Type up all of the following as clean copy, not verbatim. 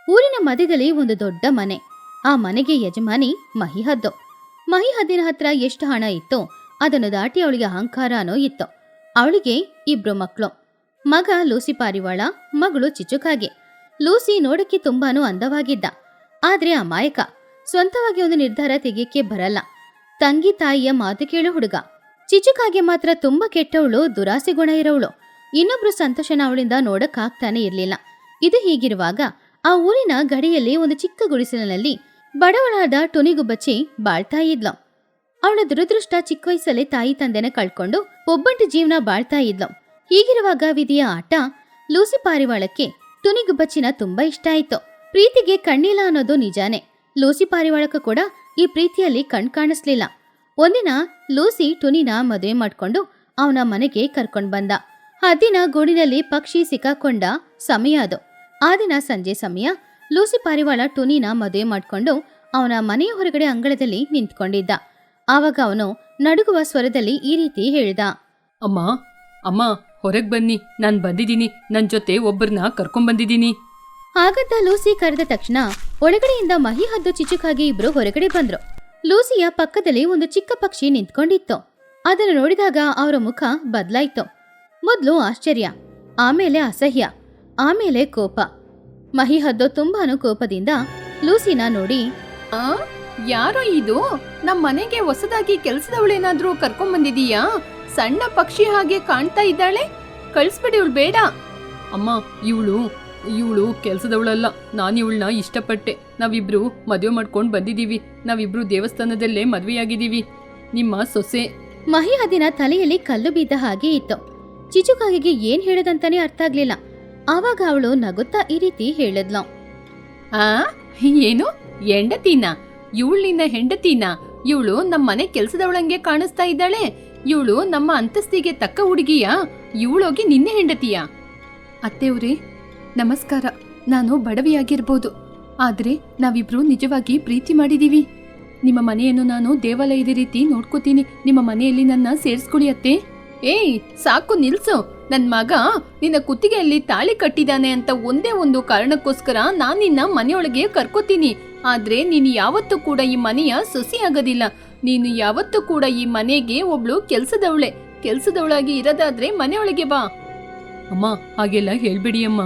ಊರಿನ ಮಧ್ಯದಲ್ಲಿ ಒಂದು ದೊಡ್ಡ ಮನೆ. ಆ ಮನೆಗೆ ಯಜಮಾನಿ ಮಹಿಹದ್ದು. ಮಹಿಹದ್ದಿನ ಹತ್ರ ಎಷ್ಟು ಹಣ ಇತ್ತೋ ಅದನ್ನು ದಾಟಿ ಅವಳಿಗೆ ಅಹಂಕಾರನೋ ಇತ್ತು. ಅವಳಿಗೆ 2 ಮಕ್ಕಳು. ಮಗ ಲೂಸಿ ಪಾರಿವಾಳ, ಮಗಳು ಚಿಚುಕಾಗೆ. ಲೂಸಿ ನೋಡಕ್ಕೆ ತುಂಬಾನು ಅಂದವಾಗಿದ್ದ, ಆದ್ರೆ ಅಮಾಯಕ. ಸ್ವಂತವಾಗಿ ಒಂದು ನಿರ್ಧಾರ ತೆಗೆಯಕ್ಕೆ ಬರಲ್ಲ. ತಂಗಿ ತಾಯಿಯ ಮಾತು ಕೇಳೋ ಹುಡುಗ. ಚಿಚುಕಾಗೆ ಮಾತ್ರ ತುಂಬಾ ಕೆಟ್ಟವಳು, ದುರಾಸೆ ಗುಣ ಇರೋವಳು. ಇನ್ನೊಬ್ರು ಸಂತೋಷನ ಅವಳಿಂದ ನೋಡಕ್ಕಾಗ್ತಾನೆ ಇರ್ಲಿಲ್ಲ. ಇದು ಹೀಗಿರುವಾಗ ಆ ಊರಿನ ಗಡಿಯಲ್ಲಿ ಒಂದು ಚಿಕ್ಕ ಗುಡಿಸಲಿನಲ್ಲಿ ಬಡವಳಾದ ಟುನಿಗುಬ್ಬಚ್ಚಿ ಬಾಳ್ತಾ ಇದ್ಲು. ಅವಳ ದುರದೃಷ್ಟ ಚಿಕ್ಕ ವಯಸ್ಸಲ್ಲೇ ತಾಯಿ ತಂದೆನ ಕಳ್ಕೊಂಡು ಒಬ್ಬಂಟಿ ಜೀವನ ಬಾಳ್ತಾ ಇದ್ಲು. ಹೀಗಿರುವಾಗ ವಿಧಿಯ ಆಟ. ಲೂಸಿ ಪಾರಿವಾಳಕ್ಕೆ ಟುನಿಗುಬ್ಬಚ್ಚಿನ ತುಂಬಾ ಇಷ್ಟ ಆಯ್ತು. ಪ್ರೀತಿಗೆ ಕಣ್ಣಿಲ್ಲ ಅನ್ನೋದು ನಿಜಾನೇ. ಲೂಸಿ ಪಾರಿವಾಳಕ್ಕೂ ಕೂಡ ಈ ಪ್ರೀತಿಯಲ್ಲಿ ಕಾಣಿಸ್ಲಿಲ್ಲ. ಒಂದಿನ ಲೂಸಿ ಟುನಿನ ಮದುವೆ ಮಾಡ್ಕೊಂಡು ಅವನ ಮನೆಗೆ ಕರ್ಕೊಂಡ್ ಬಂದ. ಆ ದಿನ ಗೂಡಿನಲ್ಲಿ ಪಕ್ಷಿ ಸಿಕ್ಕಾಕೊಂಡ ಸಮಯ ಅದು. ಆ ದಿನ ಸಂಜೆ ಸಮಯ. ಲೂಸಿ ಪಾರಿವಾಳ ಟುನಿನ ಮದುವೆ ಮಾಡ್ಕೊಂಡು ಅವನ ಮನೆಯ ಹೊರಗಡೆ ಅಂಗಳದಲ್ಲಿ ನಿಂತ್ಕೊಂಡಿದ್ದ. ಆವಾಗ ಅವನು ನಡುಗುವ ಸ್ವರದಲ್ಲಿ ಈ ರೀತಿ ಹೇಳ್ದ, ಅಮ್ಮ ಅಮ್ಮ ಹೊರಗೆ ಬನ್ನಿ, ನಾನು ಬಂದಿದ್ದೀನಿ. ನನ್ನ ಜೊತೆ ಒಬ್ಬರನ್ನ ಕರ್ಕೊಂಡ್ಬಂದಿದ್ದೀನಿ. ಹಾಗಂತ ಲೂಸಿ ಕರೆದ ತಕ್ಷಣ ಒಳಗಡೆಯಿಂದ ಮಹಿಹದ್ದು ಚಿಚುಕಾಗಿ ಇಬ್ರು ಹೊರಗಡೆ ಬಂದ್ರು. ಲೂಸಿಯ ಪಕ್ಕದಲ್ಲಿ ಒಂದು ಚಿಕ್ಕ ಪಕ್ಷಿ ನಿಂತ್ಕೊಂಡಿತ್ತು. ಅದನ್ನು ನೋಡಿದಾಗ ಅವರ ಮುಖ ಬದಲಾಯ್ತು. ಮೊದಲು ಆಶ್ಚರ್ಯ, ಆಮೇಲೆ ಅಸಹ್ಯ, ಆಮೇಲೆ ಕೋಪ. ಮಹಿಹದ್ದು ತುಂಬಾನು ಕೋಪದಿಂದ ಲೂಸಿನ ನೋಡಿ, ಯಾರೋ ಇದು? ನಮ್ಮ ಮನೆಗೆ ಹೊಸದಾಗಿ ಕೆಲಸದವಳೇನಾದ್ರೂ ಕರ್ಕೊಂಡ್ಬಂದಿದೀಯಾ? ಸಣ್ಣ ಪಕ್ಷಿ ಹಾಗೆ ಕಾಣ್ತಾ ಇದ್ದಾಳೆ, ಕಳಿಸ್ಬಿಡಿ, ಇವಳು ಬೇಡ. ಅಮ್ಮ ಇವಳು ಕೆಲಸದವಳಲ್ಲ, ನಾನು ಇವಳನ್ನ ಇಷ್ಟಪಟ್ಟೆ. ನಾವಿಬ್ರು ಮದುವೆ ಮಾಡ್ಕೊಂಡು ಬಂದಿದ್ದೀವಿ. ನಾವಿಬ್ರು ದೇವಸ್ಥಾನದಲ್ಲೇ ಮದುವೆಯಾಗಿದ್ದೀವಿ. ನಿಮ್ಮ ಸೊಸೆ. ಮಹಿಹದ್ದಿನ ತಲೆಯಲ್ಲಿ ಕಲ್ಲು ಬಿದ್ದ ಹಾಗೆ ಇತ್ತು. ಚಿಚುಕಾಗಿಗೆ ಏನ್ ಹೇಳೋದಂತಾನೆ ಅರ್ಥ ಆಗ್ಲಿಲ್ಲ. ಆವಾಗ ಅವಳು ನಗುತ್ತಾ ಈ ರೀತಿ ಹೇಳಿದ್ಲು, ಏನು ಹೆಂಡತಿನ? ಇವಳಿನ ಹೆಂಡತಿನ? ಇವಳು ನಮ್ಮ ಮನೆ ಕೆಲಸದವಳಂಗೆ ಕಾಣಿಸ್ತಾ ಇದ್ದಾಳೆ. ಇವಳು ನಮ್ಮ ಅಂತಸ್ತಿಗೆ ತಕ್ಕ ಹುಡುಗಿಯಾ? ಇವಳೋಗಿ ನಿನ್ನೆ ಹೆಂಡತಿಯಾ? ಅತ್ತೆಯವ್ರೇ ನಮಸ್ಕಾರ. ನಾನು ಬಡವಿಯಾಗಿರ್ಬೋದು, ಆದ್ರೆ ನಾವಿಬ್ರು ನಿಜವಾಗಿ ಪ್ರೀತಿ ಮಾಡಿದೀವಿ. ನಿಮ್ಮ ಮನೆಯನ್ನು ನಾನು ದೇವಾಲಯದ ರೀತಿ ನೋಡ್ಕೋತೀನಿ. ನಿಮ್ಮ ಮನೆಯಲ್ಲಿ ನನ್ನ ಸೇರಿಸ್ಕೊಳ್ಳಿ ಅತ್ತೆ. ಏಯ್ ಸಾಕು, ನಿಲ್ಸು. ನನ್ ಮಗ ನಿನ್ನ ಕುತ್ತಿಗೆಯಲ್ಲಿ ತಾಳಿ ಕಟ್ಟಿದಾನೆ ಅಂತ ಒಂದೇ ಒಂದು ಕಾರಣಕ್ಕೋಸ್ಕರ ನಾನ್ ನಿನ್ನ ಮನೆಯೊಳಗೆ ಕರ್ಕೋತೀನಿ. ಆದ್ರೆ ನೀನು ಯಾವತ್ತೂ ಕೂಡ ಈ ಮನೆಯ ಸೊಸಿ ಆಗೋದಿಲ್ಲ. ನೀನು ಯಾವತ್ತೂ ಕೂಡ ಈ ಮನೆಗೆ ಒಬ್ಳು ಕೆಲ್ಸದವಳಾಗಿ ಇರೋದಾದ್ರೆ ಮನೆಯೊಳಗೆ ಬಾ. ಅಮ್ಮ ಹಾಗೆಲ್ಲ ಹೇಳ್ಬೇಡಿ ಅಮ್ಮ.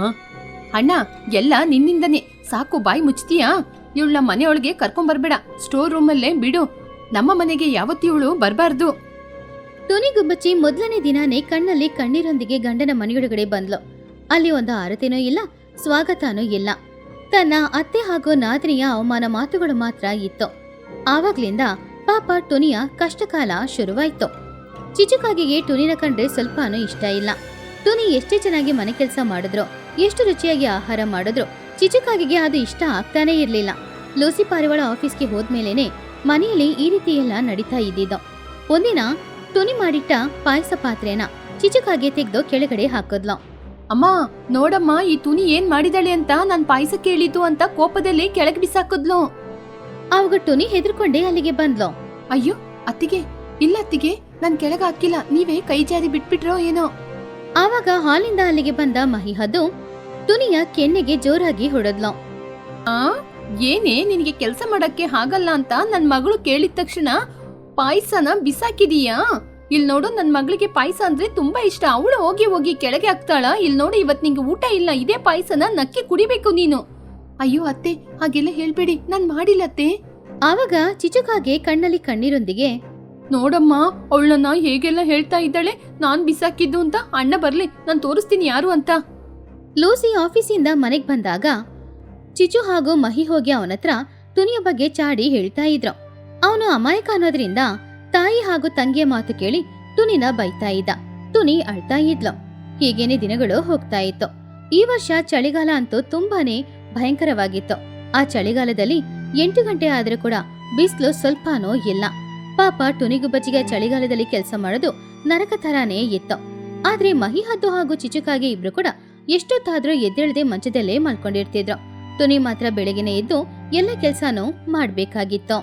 ಅಣ್ಣ, ಎಲ್ಲ ನಿನ್ನಿಂದನೇ. ಸಾಕು, ಬಾಯಿ ಮುಚ್ತೀಯಾ? ಇವಳನ್ನ ಮನೆಯೊಳಗೆ ಕರ್ಕೊಂಡ್ಬರ್ಬೇಡ, ಸ್ಟೋರ್ ರೂಮಲ್ಲೇ ಬಿಡು. ನಮ್ಮ ಮನೆಗೆ ಯಾವತ್ತೂ ಇವಳು ಬರಬಾರ್ದು. ಟುನಿಗುಬ್ಬಚ್ಚಿ ಮೊದಲನೇ ದಿನಾನೇ ಕಣ್ಣಲ್ಲಿ ಕಣ್ಣೀರೊಂದಿಗೆ ಗಂಡನ ಮನೆಯೊಳಗಡೆ ಬಂದ್ಲು. ಅಲ್ಲಿ ಒಂದು ಆರತಿನೂ ಇಲ್ಲ, ಸ್ವಾಗತನೂ ಇಲ್ಲ. ತನ್ನ ಅತ್ತೆ ಹಾಗೂ ನಾದಿನಿಯ ಅವಮಾನ ಮಾತುಗಳು ಮಾತ್ರ ಇತ್ತು. ಆವಾಗ್ಲಿಂದ ಪಾಪ ಟುನಿಯ ಕಷ್ಟಕಾಲ ಶುರುವಾಯ್ತು. ಚಿಚುಕಾಗಿಗೆ ಟುನಿನ ಕಂಡ್ರೆ ಸ್ವಲ್ಪನೂ ಇಷ್ಟ ಇಲ್ಲ. ಟುನಿ ಎಷ್ಟೇ ಚೆನ್ನಾಗಿ ಮನೆ ಕೆಲಸ ಮಾಡಿದ್ರು, ಎಷ್ಟು ರುಚಿಯಾಗಿ ಆಹಾರ ಮಾಡಿದ್ರು ಚಿಚುಕಾಗಿಗೆ ಅದು ಇಷ್ಟ ಆಗ್ತಾನೆ ಇರ್ಲಿಲ್ಲ. ಲೂಸಿ ಪಾರಿವಾಳ ಆಫೀಸ್ಗೆ ಹೋದ್ಮೇಲೆನೆ ಮನೆಯಲ್ಲಿ ಈ ರೀತಿ ಎಲ್ಲ ನಡೀತಾ ಇದ್ದಿದ್ದು. ಒಂದಿನ ಟುನಿ ಮಾಡಿಟ್ಟ ಪಾಯಸ ಪಾತ್ರೆನ ಚಿಚುಕಾಗೆ ತೆಗೆದು ಕೆಳಗಡೆ ಹಾಕಿದ್ಲು. ಅಮ್ಮ ನೋಡಮ್ಮ, ಈ ತುನಿ ಏನ್ ಮಾಡಿದಾಳೆ ಅಂತ. ನಾನ್ ಪಾಯಸ ಕೇಳಿತು ಅಂತ ಕೋಪದಲ್ಲಿ ಕೆಳಗೆ ಬಿಸಾಕದ್ಲು. ಆವಾಗ ಟುನಿ ಹೆದರ್ಕೊಂಡೆ ಅಲ್ಲಿಗೆ ಬಂದ್ಲು. ಅಯ್ಯೋ ಅತ್ತಿಗೆ, ಇಲ್ಲ ಅತ್ತಿಗೆ, ನಾನ್ ಕೆಳಗೆ ಹಾಕಿಲ್ಲ, ನೀವೇ ಕೈ ಜಾರಿ ಬಿಟ್ಬಿಟ್ರೋ ಏನೋ. ಆವಾಗ ಹಾಲಿಂದ ಅಲ್ಲಿಗೆ ಬಂದ ಮಹಿಹದ್ದು ಟುನಿಯ ಕೆನ್ನೆಗೆ ಜೋರಾಗಿ ಹೊಡೆದ್ಲು. ಏನೇ ನಿನಗೆ ಕೆಲಸ ಮಾಡಕ್ಕೆ ಆಗಲ್ಲ ಅಂತ ನನ್ ಮಗಳು ಕೇಳಿದ ತಕ್ಷಣ ಪಾಯಸನ ಬಿಸಾಕಿದೀಯಾ? ಇಲ್ ನೋಡು, ನನ್ ಮಗಳಿಗೆ ಪಾಯಸ ಅಂದ್ರೆ ತುಂಬಾ ಇಷ್ಟ. ಅವಳು ಹೋಗಿ ಹೋಗಿ ಕೆಳಗೆ ಹಾಕ್ತಾಳ. ಇಲ್ ನೋಡು, ಇವತ್ ನಿಂಗೆ ಊಟ ಇಲ್ಲ, ಇದೇ ಪಾಯಸನ ನಕ್ಕಿ ಕುಡಿಬೇಕು ನೀನು. ಅಯ್ಯೋ ಅತ್ತೆ, ಹಾಗೆಲ್ಲ ಹೇಳ್ಬೇಡಿ, ನಾನ್ ಮಾಡಿಲ್ಲ ಅತ್ತೆ. ಆವಾಗ ಚಿಚುಕಾಗೆ ಕಣ್ಣಲ್ಲಿ ಕಣ್ಣೀರೊಂದಿಗೆ, ನೋಡಮ್ಮ, ಅವಳನ್ನ ಹೇಗೆಲ್ಲ ಹೇಳ್ತಾ ಇದ್ದಾಳೆ. ನಾನ್ ಬಿಸಾಕಿದ್ದು ಅಂತ. ಅಣ್ಣ ಬರ್ಲಿ, ನಾನ್ ತೋರಿಸ್ತೀನಿ ಯಾರು ಅಂತ. ಲೂಸಿ ಆಫೀಸಿಂದ ಮನೆಗ್ ಬಂದಾಗ ಚಿಚು ಹಾಗೂ ಮಹಿ ಹೋಗಿ ಅವನತ್ರ ಟುನಿಯ ಬಗ್ಗೆ ಚಾಡಿ ಹೇಳ್ತಾ ಇದ್ರು. ಅವನು ಅಮಾಯಕ ಅನ್ನೋದ್ರಿಂದ ತಾಯಿ ಹಾಗೂ ತಂಗಿಯ ಮಾತು ಕೇಳಿ ಟುನಿನ ಬೈತಾ ಇದ್ದ. ಟುನಿ ಅಳ್ತಾ ಇದ್ಲು. ಹೀಗೇನೆ ದಿನಗಳು ಹೋಗ್ತಾ ಇತ್ತು. ಈ ವರ್ಷ ಚಳಿಗಾಲ ಅಂತೂ ತುಂಬಾನೇ ಭಯಂಕರವಾಗಿತ್ತು. ಆ ಚಳಿಗಾಲದಲ್ಲಿ 8 ಗಂಟೆ ಆದ್ರೂ ಕೂಡ ಬಿಸಿಲು ಸ್ವಲ್ಪನೂ ಇಲ್ಲ. ಪಾಪ ಟುನಿಗುಬ್ಬಚ್ಚಿಗೆ ಚಳಿಗಾಲದಲ್ಲಿ ಕೆಲಸ ಮಾಡೋದು ನರಕ ತರಾನೇ ಇತ್ತು. ಆದ್ರೆ ಮಹಿಹದ್ದು ಹಾಗೂ ಚಿಚುಕಾಗೆ ಇಬ್ರು ಕೂಡ ಎಷ್ಟೊತ್ತಾದ್ರೂ ಎದ್ದೇಳದೆ ಮಂಚದಲ್ಲೇ ಮಲ್ಕೊಂಡಿರ್ತಿದ್ರು. ಟುನಿ ಮಾತ್ರ ಬೆಳಗಿನ ಎದ್ದು ಎಲ್ಲ ಕೆಲ್ಸಾನು ಮಾಡ್ಬೇಕಾಗಿತ್ತು.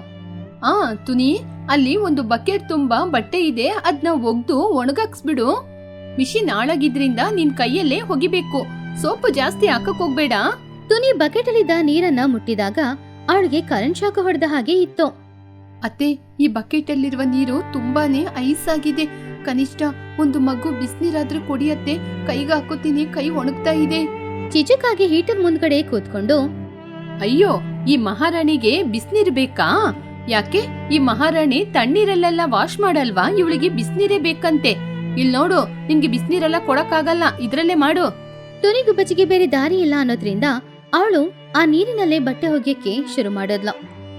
ತುನಿ, ಅಲ್ಲಿ ಒಂದು ಬಕೆಟ್ ತುಂಬಾ ಬಟ್ಟೆ ಇದೆ, ಅದ್ನ ಒಗ್ದು ಒಣಗಾಕ್ಸ್ಬಿಡು. ಮಿಷಿನ್ ಹಾಳಾಗಿದ್ರಿಂದ ನಿನ್ ಕೈಯಲ್ಲೇ ಹೊಗಿಬೇಕು. ಸೋಪು ಜಾಸ್ತಿ ಹಾಕಕ್ ಹೋಗ್ಬೇಡ. ತುನಿ ಬಕೆಟಲ್ಲಿದ್ದ ನೀರನ್ನ ಮುಟ್ಟಿದಾಗ ಅವಳಿಗೆ ಕರೆಂಟ್ ಶಾಕ್ ಹೊಡೆದ ಹಾಗೆ ಇತ್ತು. ಅತ್ತೆ, ಈ ಬಕೆಟ್ ಅಲ್ಲಿರುವ ನೀರು ತುಂಬಾನೇ ಐಸ್ ಆಗಿದೆ. ಕನಿಷ್ಠ ಒಂದು ಮಗು ಬಿಸಿನೀರಾದ್ರೂ ಕುಡಿಯತ್ತೆ. ಕೈಗೆ ಹಾಕೋತೀನಿ, ಕೈ ಒಣಗ್ತಾ ಇದೆ. ಚಿಚುಕಾಗಿ ಹೀಟರ್ ಮುಂದ್ಗಡೆ ಕೂತ್ಕೊಂಡು, ಅಯ್ಯೋ, ಈ ಮಹಾರಾಣಿಗೆ ಬಿಸಿನೀರು ಬೇಕಾ? ಯಾಕೆ ಈ ಮಹಾರಾಣಿ ತಣ್ಣೀರಲ್ಲೆಲ್ಲ ವಾಶ್ ಮಾಡಲ್ವಾ? ಇವಳಿಗೆ ಬಿಸಿನೀರೇ ಬೇಕಂತೆ. ಇಲ್ ನೋಡು, ನಿನ್ಗೆ ಬಿಸಿನೀರೆಲ್ಲ ಕೊಡಕ್ಕಾಗಲ್ಲ, ಇದ್ರಲ್ಲೇ ಮಾಡು. ತುನಿಗುಬ್ಬಚ್ಚಿಗೆ ಬೇರೆ ದಾರಿ ಇಲ್ಲ ಅನ್ನೋದ್ರಿಂದ ಅವಳು ಆ ನೀರಿನಲ್ಲೇ ಬಟ್ಟೆ ಒಗೆಯಕ್ಕೆ ಶುರು ಮಾಡಿದ್ಲು.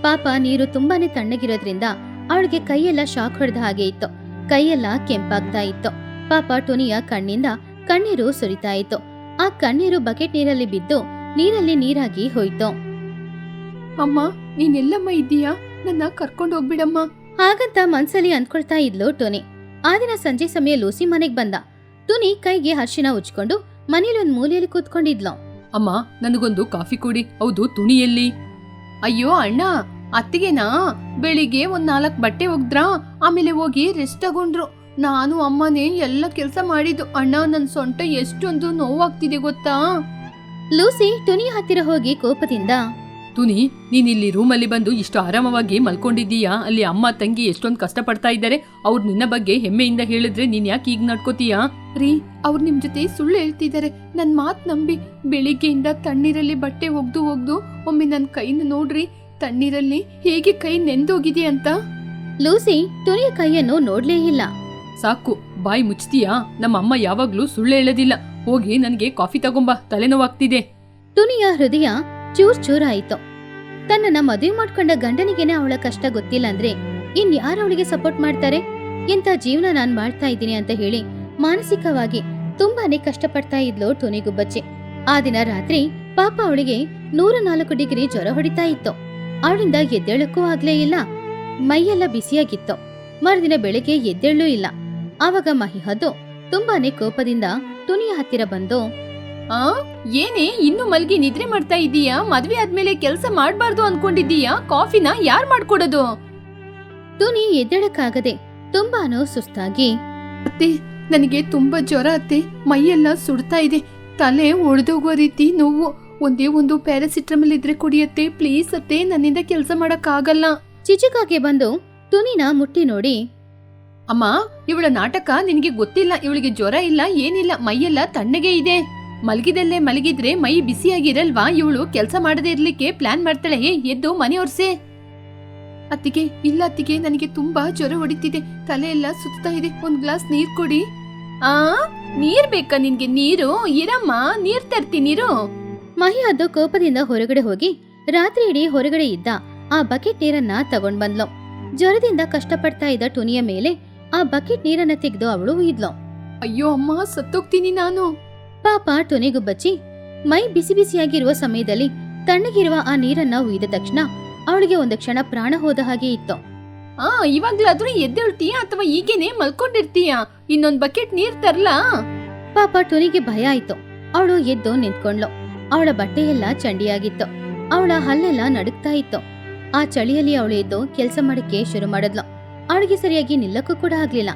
ಪಾಪ ನೀರು ತುಂಬಾನೇ ತಣ್ಣಗಿರೋದ್ರಿಂದ ಅವಳಿಗೆ ಕೈಯೆಲ್ಲ ಶಾಕ್ ಹೊಡೆದ ಹಾಗೆ ಇತ್ತು. ಕೈಯೆಲ್ಲ ಕೆಂಪಾಗ್ತಾ ಇತ್ತು. ಪಾಪ ಟುನಿಯ ಕಣ್ಣಿಂದ ಕಣ್ಣೀರು ಸುರಿತಾ ಇತ್ತು. ಆ ಕಣ್ಣೀರು ಬಕೆಟ್ ನೀರಲ್ಲಿ ಬಿದ್ದು ನೀರಲ್ಲಿ ನೀರಾಗಿ ಹೋಯ್ತು. ಅಮ್ಮ, ನೀನೆಲ್ಲಮ್ಮ ಇದ್ದೀಯಾ? ನನ್ನ ಕರ್ಕೊಂಡು ಹೋಗ್ಬಿಡಮ್ಮ. ಹಾಗಂತ ಮನ್ಸಲ್ಲಿ ಅಂದ್ಕೊಳ್ತಾ ಇದ್ಲು ಟುನಿ. ಆ ದಿನ ಸಂಜೆ ಸಮಯ ಲೂಸಿ ಮನೆಗ್ ಬಂದ. ಟುನಿ ಕೈಗೆ ಅರಿಶಿನ ಉಜ್ಕೊಂಡು ಮನೇಲಿ ಒಂದ್ ಮೂಲೆಯಲ್ಲಿ ಕೂತ್ಕೊಂಡಿದ್ಲು. ಅಮ್ಮ, ನನಗೊಂದು ಕಾಫಿ ಕೊಡಿ. ಹೌದು, ತುಣಿಯಲ್ಲಿ? ಅಯ್ಯೋ ಅಣ್ಣ, ಅತ್ತಿಗೆನಾ ಬೆಳಿಗ್ಗೆ ಒಂದ್ 4 ಬಟ್ಟೆ ಒಗ್ದ್ರಾ, ಆಮೇಲೆ ಹೋಗಿ ರೆಸ್ಟ್ ತಗೊಂಡ್ರು. ನಾನು ಅಮ್ಮನೇ ಎಲ್ಲ ಕೆಲಸ ಮಾಡಿದ್ದು. ಅಣ್ಣ, ನನ್ ಸೊಂಟ ಎಷ್ಟೊಂದು ನೋವಾಗ್ತಿದೆ ಗೊತ್ತಾ? ಲೂಸಿ ಟುನಿ ಹತ್ತಿರ ಹೋಗಿ ಕೋಪದಿಂದ, ತುನಿ, ನೀನಿಲ್ಲಿ ರೂಮಲ್ಲಿ ಬಂದು ಇಷ್ಟು ಆರಾಮವಾಗಿ ಮಲ್ಕೊಂಡಿದ್ದೀಯಾ? ಅಲ್ಲಿ ಅಮ್ಮ ತಂಗಿ ಎಷ್ಟೊಂದು ಕಷ್ಟಪಡ್ತಾ ಇದ್ದಾರೆ. ಅವ್ರು ನಿನ್ನ ಬಗ್ಗೆ ಹೆಮ್ಮೆಯಿಂದ ಹೇಳಿದ್ರೆ ನೀನ್ ಯಾಕೆ ಈಗ ನಡ್ಕೋತೀಯಾ? ರೀ, ಅವ್ರು ನಿಮ್ ಜೊತೆ ಸುಳ್ಳು ಹೇಳ್ತಿದ್ದಾರೆ. ನನ್ ಮಾತ್ ನಂಬಿ. ಬೆಳಿಗ್ಗೆಯಿಂದ ತಣ್ಣೀರಲ್ಲಿ ಬಟ್ಟೆ ಒಗ್ದು ಒಮ್ಮೆ ನನ್ ಕೈನ ನೋಡ್ರಿ. ತಣ್ಣೀರಲ್ಲಿ ಹೇಗೆ ಕೈ ನೆಂದೋಗಿದೆ ಅಂತ. ಲೂಸಿ ಟುನಿಯ ಕೈಯನ್ನು ನೋಡ್ಲೇ ಇಲ್ಲ. ಸಾಕು, ಬಾಯಿ ಮುಚ್ತೀಯಾ? ನಮ್ಮ ಅಮ್ಮ ಯಾವಾಗ್ಲೂ ಸುಳ್ಳು ಹೇಳೋದಿಲ್ಲ. ಹೋಗಿ ನನಗೆ ಕಾಫಿ ತಗೊಂಬಾ, ತಲೆನೋವಾಗ್ತಿದೆ. ಟುನಿಯ ಹೃದಯ ಚೂರ್ ಚೂರಾಯಿತು. ತನ್ನನ್ನ ಮದುವೆ ಮಾಡ್ಕೊಂಡ ಗಂಡನಿಗೆನೆ ಅವಳ ಕಷ್ಟ ಗೊತ್ತಿಲ್ಲ ಅಂದ್ರೆ ಇನ್ಯಾರು ಅವಳಿಗೆ ಸಪೋರ್ಟ್ ಮಾಡ್ತಾರೆ? ಎಂತ ಜೀವನ ನಾನ್ ಮಾಡ್ತಾ ಇದ್ದೀನಿ ಅಂತ ಹೇಳಿ ಮಾನಸಿಕವಾಗಿ ತುಂಬಾನೇ ಕಷ್ಟಪಡ್ತಾ ಇದ್ಲು ಟುನಿಗುಬ್ಬಚ್ಚಿ. ಆ ದಿನ ರಾತ್ರಿ ಪಾಪ ಅವಳಿಗೆ 104 ಡಿಗ್ರಿ ಜ್ವರ ಹೊಡಿತಾ ಇತ್ತು. ಅವಳಿಂದ ಎದ್ದೇಳಕ್ಕೂ ಆಗ್ಲೇ ಇಲ್ಲ. ಮೈಯೆಲ್ಲ ಬಿಸಿಯಾಗಿತ್ತು. ಮರುದಿನ ಬೆಳಿಗ್ಗೆ ಎದ್ದೇಳೂ ಇಲ್ಲ. ಆವಾಗ ಮಹಿಹದ್ದು ತುಂಬಾನೇ ಕೋಪದಿಂದ ಟುನಿಯ ಹತ್ತಿರ ಬಂದು, ಏನೇ ಇನ್ನು ಮಲ್ಗಿ ನಿದ್ರೆ ಮಾಡ್ತಾ ಇದೀಯಾ? ಮದ್ವೆ ಆದ್ಮೇಲೆ ಕೆಲ್ಸ ಮಾಡ್ಬಾರ್ದು ಅನ್ಕೊಂಡಿದ್ದೀಯಾ? ಕಾಫಿನ ಯಾರ್ ಮಾಡ್ಕೊಡೋದು? ಟುನಿ ಎದ್ದೇಳಕ್ಕಾಗದೆ ತುಂಬಾನು ಸುಸ್ತಾಗಿ, ಅತ್ತೆ, ನನಗೆ ತುಂಬಾ ಜ್ವರ ಅತ್ತೆ. ಮೈಯೆಲ್ಲ ಸುಡ್ತಾ ಇದೆ. ತಲೆ ಒಡೆದೋಗುವ ರೀತಿ ನೋವು. ಒಂದೇ ಒಂದು ಪ್ಯಾರಾಸಿಟಮಲ್ ಇದ್ರೆ ಕುಡಿಯತ್ತೆ ಪ್ಲೀಸ್ ಅತ್ತೆ. ನನ್ನಿಂದ ಕೆಲಸ ಮಾಡಕ್ ಆಗಲ್ಲ. ಚಿಚುಕಾಗೆ ಬಂದು ಟುನಿನ ಮುಟ್ಟಿ ನೋಡಿ, ಅಮ್ಮ, ಇವಳ ನಾಟಕ ನಿನಗೆ ಗೊತ್ತಿಲ್ಲ. ಇವಳಿಗೆ ಜ್ವರ ಇಲ್ಲ, ಏನಿಲ್ಲ, ಮೈಯೆಲ್ಲ ತಣ್ಣಗೆ ಇದೆ. ಮಲಗಿದಲ್ಲೇ ಮಲಗಿದ್ರೆ ಮೈ ಬಿಸಿಯಾಗಿರಲ್ವಾ? ಇವಳು ಕೆಲಸ ಮಾಡದೇ ಇರ್ಲಿಕ್ಕೆ ಪ್ಲಾನ್ ಮಾಡ್ತಾಳೆ. ಎದ್ದು ಮನೆ ಒರ್ಸೆ. ಅತ್ತಿಗೆ, ಇಲ್ಲ ಅತ್ತಿಗೆ, ನನಗೆ ತುಂಬಾ ಜ್ವರ ಹೊಡಿತಿದೆ. ತಲೆ ಎಲ್ಲ ಸುತ್ತಾ ಇದೆ. ಒಂದ್ ಗ್ಲಾಸ್ ನೀರ್ ಕೊಡಿ. ನೀರ್ ಬೇಕಾ ನಿನ್ಗೆ? ನೀರು ಇರಮ್ಮ, ನೀರ್ ತರ್ತೀನಿರು. ಮಹಿಹದ್ದು ಕೋಪದಿಂದ ಹೊರಗಡೆ ಹೋಗಿ ರಾತ್ರಿ ಇಡೀ ಹೊರಗಡೆ ಇದ್ದ ಆ ಬಕೆಟ್ ನೀರನ್ನ ತಗೊಂಡ್ ಬಂದ್ಲು. ಜ್ವರದಿಂದ ಕಷ್ಟಪಡ್ತಾ ಇದ್ದ ಟುನಿಯ ಮೇಲೆ ಆ ಬಕೆಟ್ ನೀರನ್ನ ತೆಗೆದು ಅವಳು ಒಯ್ದ್ಲು. ಅಯ್ಯೋ ಅಮ್ಮ, ಸತ್ತೋಗ್ತೀನಿ ನಾನು. ಪಾಪ ಟುನಿಗುಬ್ಬಚ್ಚಿ ಮೈ ಬಿಸಿ ಬಿಸಿಯಾಗಿರುವ ಸಮಯದಲ್ಲಿ ತಣ್ಣಗಿರುವ ಆ ನೀರನ್ನ ಉಯ್ದ ತಕ್ಷಣ ಅವಳಿಗೆ ಒಂದು ಕ್ಷಣ ಪ್ರಾಣ ಹೋದ ಹಾಗೆ ಇತ್ತು. ಇವಾಗ್ಲಾದ್ರೂ ಎದ್ದೇಳ್ತೀಯಾ ಅಥವಾ ಈಗೇನೆ ಮಲ್ಕೊಂಡಿರ್ತೀಯಾ? ಇನ್ನೊಂದ್ ಬಕೆಟ್ ನೀರ್ ತರ್ಲಾ? ಪಾಪ ಟುನಿಗೆ ಭಯ ಆಯ್ತು. ಅವಳು ಎದ್ದು ನಿಂತ್ಕೊಂಡ್ಲು. ಅವಳ ಬಟ್ಟೆ ಎಲ್ಲ ಚಂಡಿಯಾಗಿತ್ತು. ಅವಳ ಹಲ್ಲೆಲ್ಲ ನಡುಗ್ತಾ ಇತ್ತು. ಆ ಚಳಿಯಲ್ಲಿ ಅವಳು ಎದ್ದು ಕೆಲಸ ಮಾಡಕ್ಕೆ ಶುರು ಮಾಡಿದ್ಲು. ಅವಳಿಗೆ ಸರಿಯಾಗಿ ನಿಲ್ಲಕ್ಕೂ ಕೂಡ ಆಗ್ಲಿಲ್ಲ.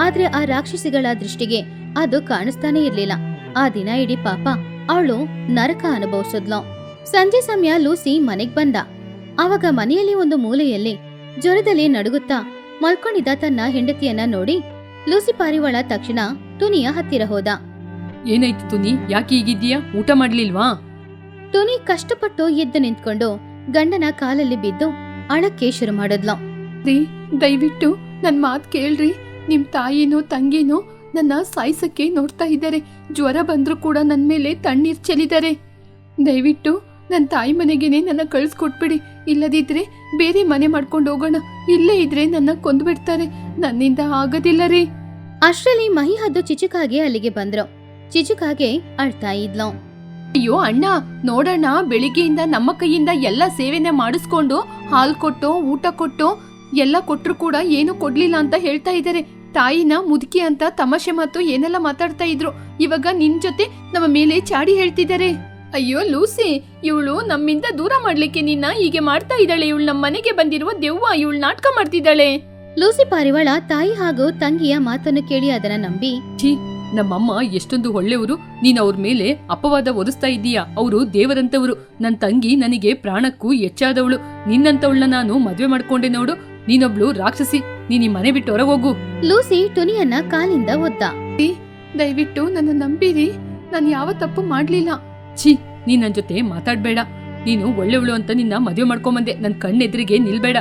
ಆದ್ರೆ ಆ ರಾಕ್ಷಸಿಗಳ ದೃಷ್ಟಿಗೆ ಅದು ಕಾಣಿಸ್ತಾನೆ ಇರ್ಲಿಲ್ಲ. ಆ ದಿನ ಇಡೀ ಪಾಪ ಅವಳು ನರಕ ಅನುಭವಿಸಿದ್ಲು. ಸಂಜೆ ಸಮಯ ಲೂಸಿ ಮನೆಗ್ ಬಂದ. ಆವಾಗ ಮನೆಯಲ್ಲಿ ಒಂದು ಮೂಲೆಯಲ್ಲಿ ಜ್ವರದಲ್ಲಿ ನಡುಗುತ್ತಾ ಮಲ್ಕೊಂಡಿದ್ದ ತನ್ನ ಹೆಂಡತಿಯನ್ನ ನೋಡಿ ಲೂಸಿ ಪಾರಿವಾಳ ತಕ್ಷಣ ಟುನಿಯ ಹತ್ತಿರ ಹೋದ. ಏನಾಯ್ತು ತುನಿ? ಯಾಕೆ ಹೀಗಿದ್ದೀಯಾ? ಊಟ ಮಾಡ್ಲಿಲ್ವಾ? ಟುನಿ ಕಷ್ಟಪಟ್ಟು ಎದ್ದು ನಿಂತ್ಕೊಂಡು ಗಂಡನ ಕಾಲಲ್ಲಿ ಬಿದ್ದು ಅಳಕ್ಕೆ ಶುರು ಮಾಡಿದ್ಲು. ರೀ, ದಯವಿಟ್ಟು ನನ್ ಮಾತ್ ಕೇಳ್ರಿ. ನಿಮ್ ತಾಯಿನೋ ತಂಗಿನೋ ನನ್ನ ಸಾಯಿಸಕ್ಕೆ ನೋಡ್ತಾ ಇದ್ದಾರೆ. ಜ್ವರ ಬಂದ್ರೂ ಕೂಡ ನನ್ ಮೇಲೆ ತಣ್ಣೀರ್ ಚೆಲ್ಲಿದ್ದಾರೆ. ದಯವಿಟ್ಟು ನನ್ನ ತಾಯಿ ಮನೆಗೇನೆ ನನ್ನ ಕಳ್ಸ್ಕೊಟ್ಬಿಡಿ. ಇಲ್ಲದಿದ್ರೆ ಬೇರೆ ಮನೆ ಮಾಡ್ಕೊಂಡು ಹೋಗೋಣ. ಇಲ್ಲೇ ಇದ್ರೆ ನನ್ನ ಕೊಂದ್ಬಿಡ್ತಾರೆ. ನನ್ನಿಂದ ಆಗೋದಿಲ್ಲ ರೀ. ಅಷ್ಟರಲ್ಲಿ ಮಹಿಹದ್ದು ಚಿಚುಕಾಗೆ ಅಲ್ಲಿಗೆ ಬಂದ್ರು. ಚಿಚುಕಾಗೆ ಅಳ್ತಾ ಇದ್ಲು. ಅಯ್ಯೋ ಅಣ್ಣ, ನೋಡೋಣ, ಬೆಳಿಗ್ಗೆಯಿಂದ ನಮ್ಮ ಕೈಯಿಂದ ಎಲ್ಲ ಸೇವೆನ ಮಾಡಿಸ್ಕೊಂಡು ಹಾಲ್ ಕೊಟ್ಟು ಊಟ ಕೊಟ್ಟು ಎಲ್ಲ ಕೊಟ್ರು ಕೂಡ ಏನು ಕೊಡ್ಲಿಲ್ಲ ಅಂತ ಹೇಳ್ತಾ ಇದ್ದಾರೆ. ತಾಯಿನ ಮುದುಕಿ ಅಂತ ತಮಾಷೆ ಮಾತು ಏನೆಲ್ಲ ಮಾತಾಡ್ತಾ ಇದ್ರು. ಇವಾಗ ನಿನ್ ಜೊತೆ ನಮ್ಮ ಮೇಲೆ ಚಾಡಿ ಹೇಳ್ತಿದ್ದಾರೆ. ಅಯ್ಯೋ ಲೂಸಿ, ಇವಳು ನಮ್ಮಿಂದ ದೂರ ಮಾಡ್ಲಿಕ್ಕೆ ನಿನ್ನ ಹೀಗೆ ಮಾಡ್ತಾ ಇದ್ದಾಳೆ. ಇವಳು ನಮ್ಮ ಮನೆಗೆ ಬಂದಿರುವ ದೆವ್ವ. ಇವಳು ನಾಟಕ ಮಾಡ್ತಿದ್ದಾಳೆ. ಲೂಸಿ ಪಾರಿವಾಳ ತಾಯಿ ಹಾಗೂ ತಂಗಿಯ ಮಾತನ್ನು ಕೇಳಿ ಅದನ್ನ ನಂಬಿ, ನಮ್ಮಮ್ಮ ಎಷ್ಟೊಂದು ಒಳ್ಳೆಯವರು, ನೀನು ಅವ್ರ ಮೇಲೆ ಅಪವಾದ ಒದಿಸ್ತಾ ಇದ್ದೀಯಾ. ಅವರು ದೇವರಂತವರು. ನನ್ನ ತಂಗಿ ನನಗೆ ಪ್ರಾಣಕ್ಕೂ ಹೆಚ್ಚಾದವಳು. ನಿನ್ನಂತವಳನ್ನ ನಾನು ಮದ್ವೆ ಮಾಡ್ಕೊಂಡೆ ನೋಡು. ನೀನೊಬ್ಳು ರಾಕ್ಷಸಿ. ನೀನ್ ಈ ಮನೆ ಬಿಟ್ಟು ಹೊರಗೋಗು. ಲೂಸಿ ಟುನಿಯನ್ನ ಕಾಲಿಂದ ಒದ್ದ. ದಯವಿಟ್ಟು ನನ್ನ ನಂಬಿರಿ, ನಾನು ಯಾವ ತಪ್ಪು ಮಾಡ್ಲಿಲ್ಲ. ಛೀ, ನೀನ್ ನನ್ ಜೊತೆ ಮಾತಾಡ್ಬೇಡ. ನೀನು ಒಳ್ಳೆವಳು ಅಂತ ನಿನ್ನ ಮದ್ವೆ ಮಾಡ್ಕೊಂಬಂದೆ. ನನ್ ಕಣ್ಣೆದುರಿಗೆ ನಿಲ್ಬೇಡ.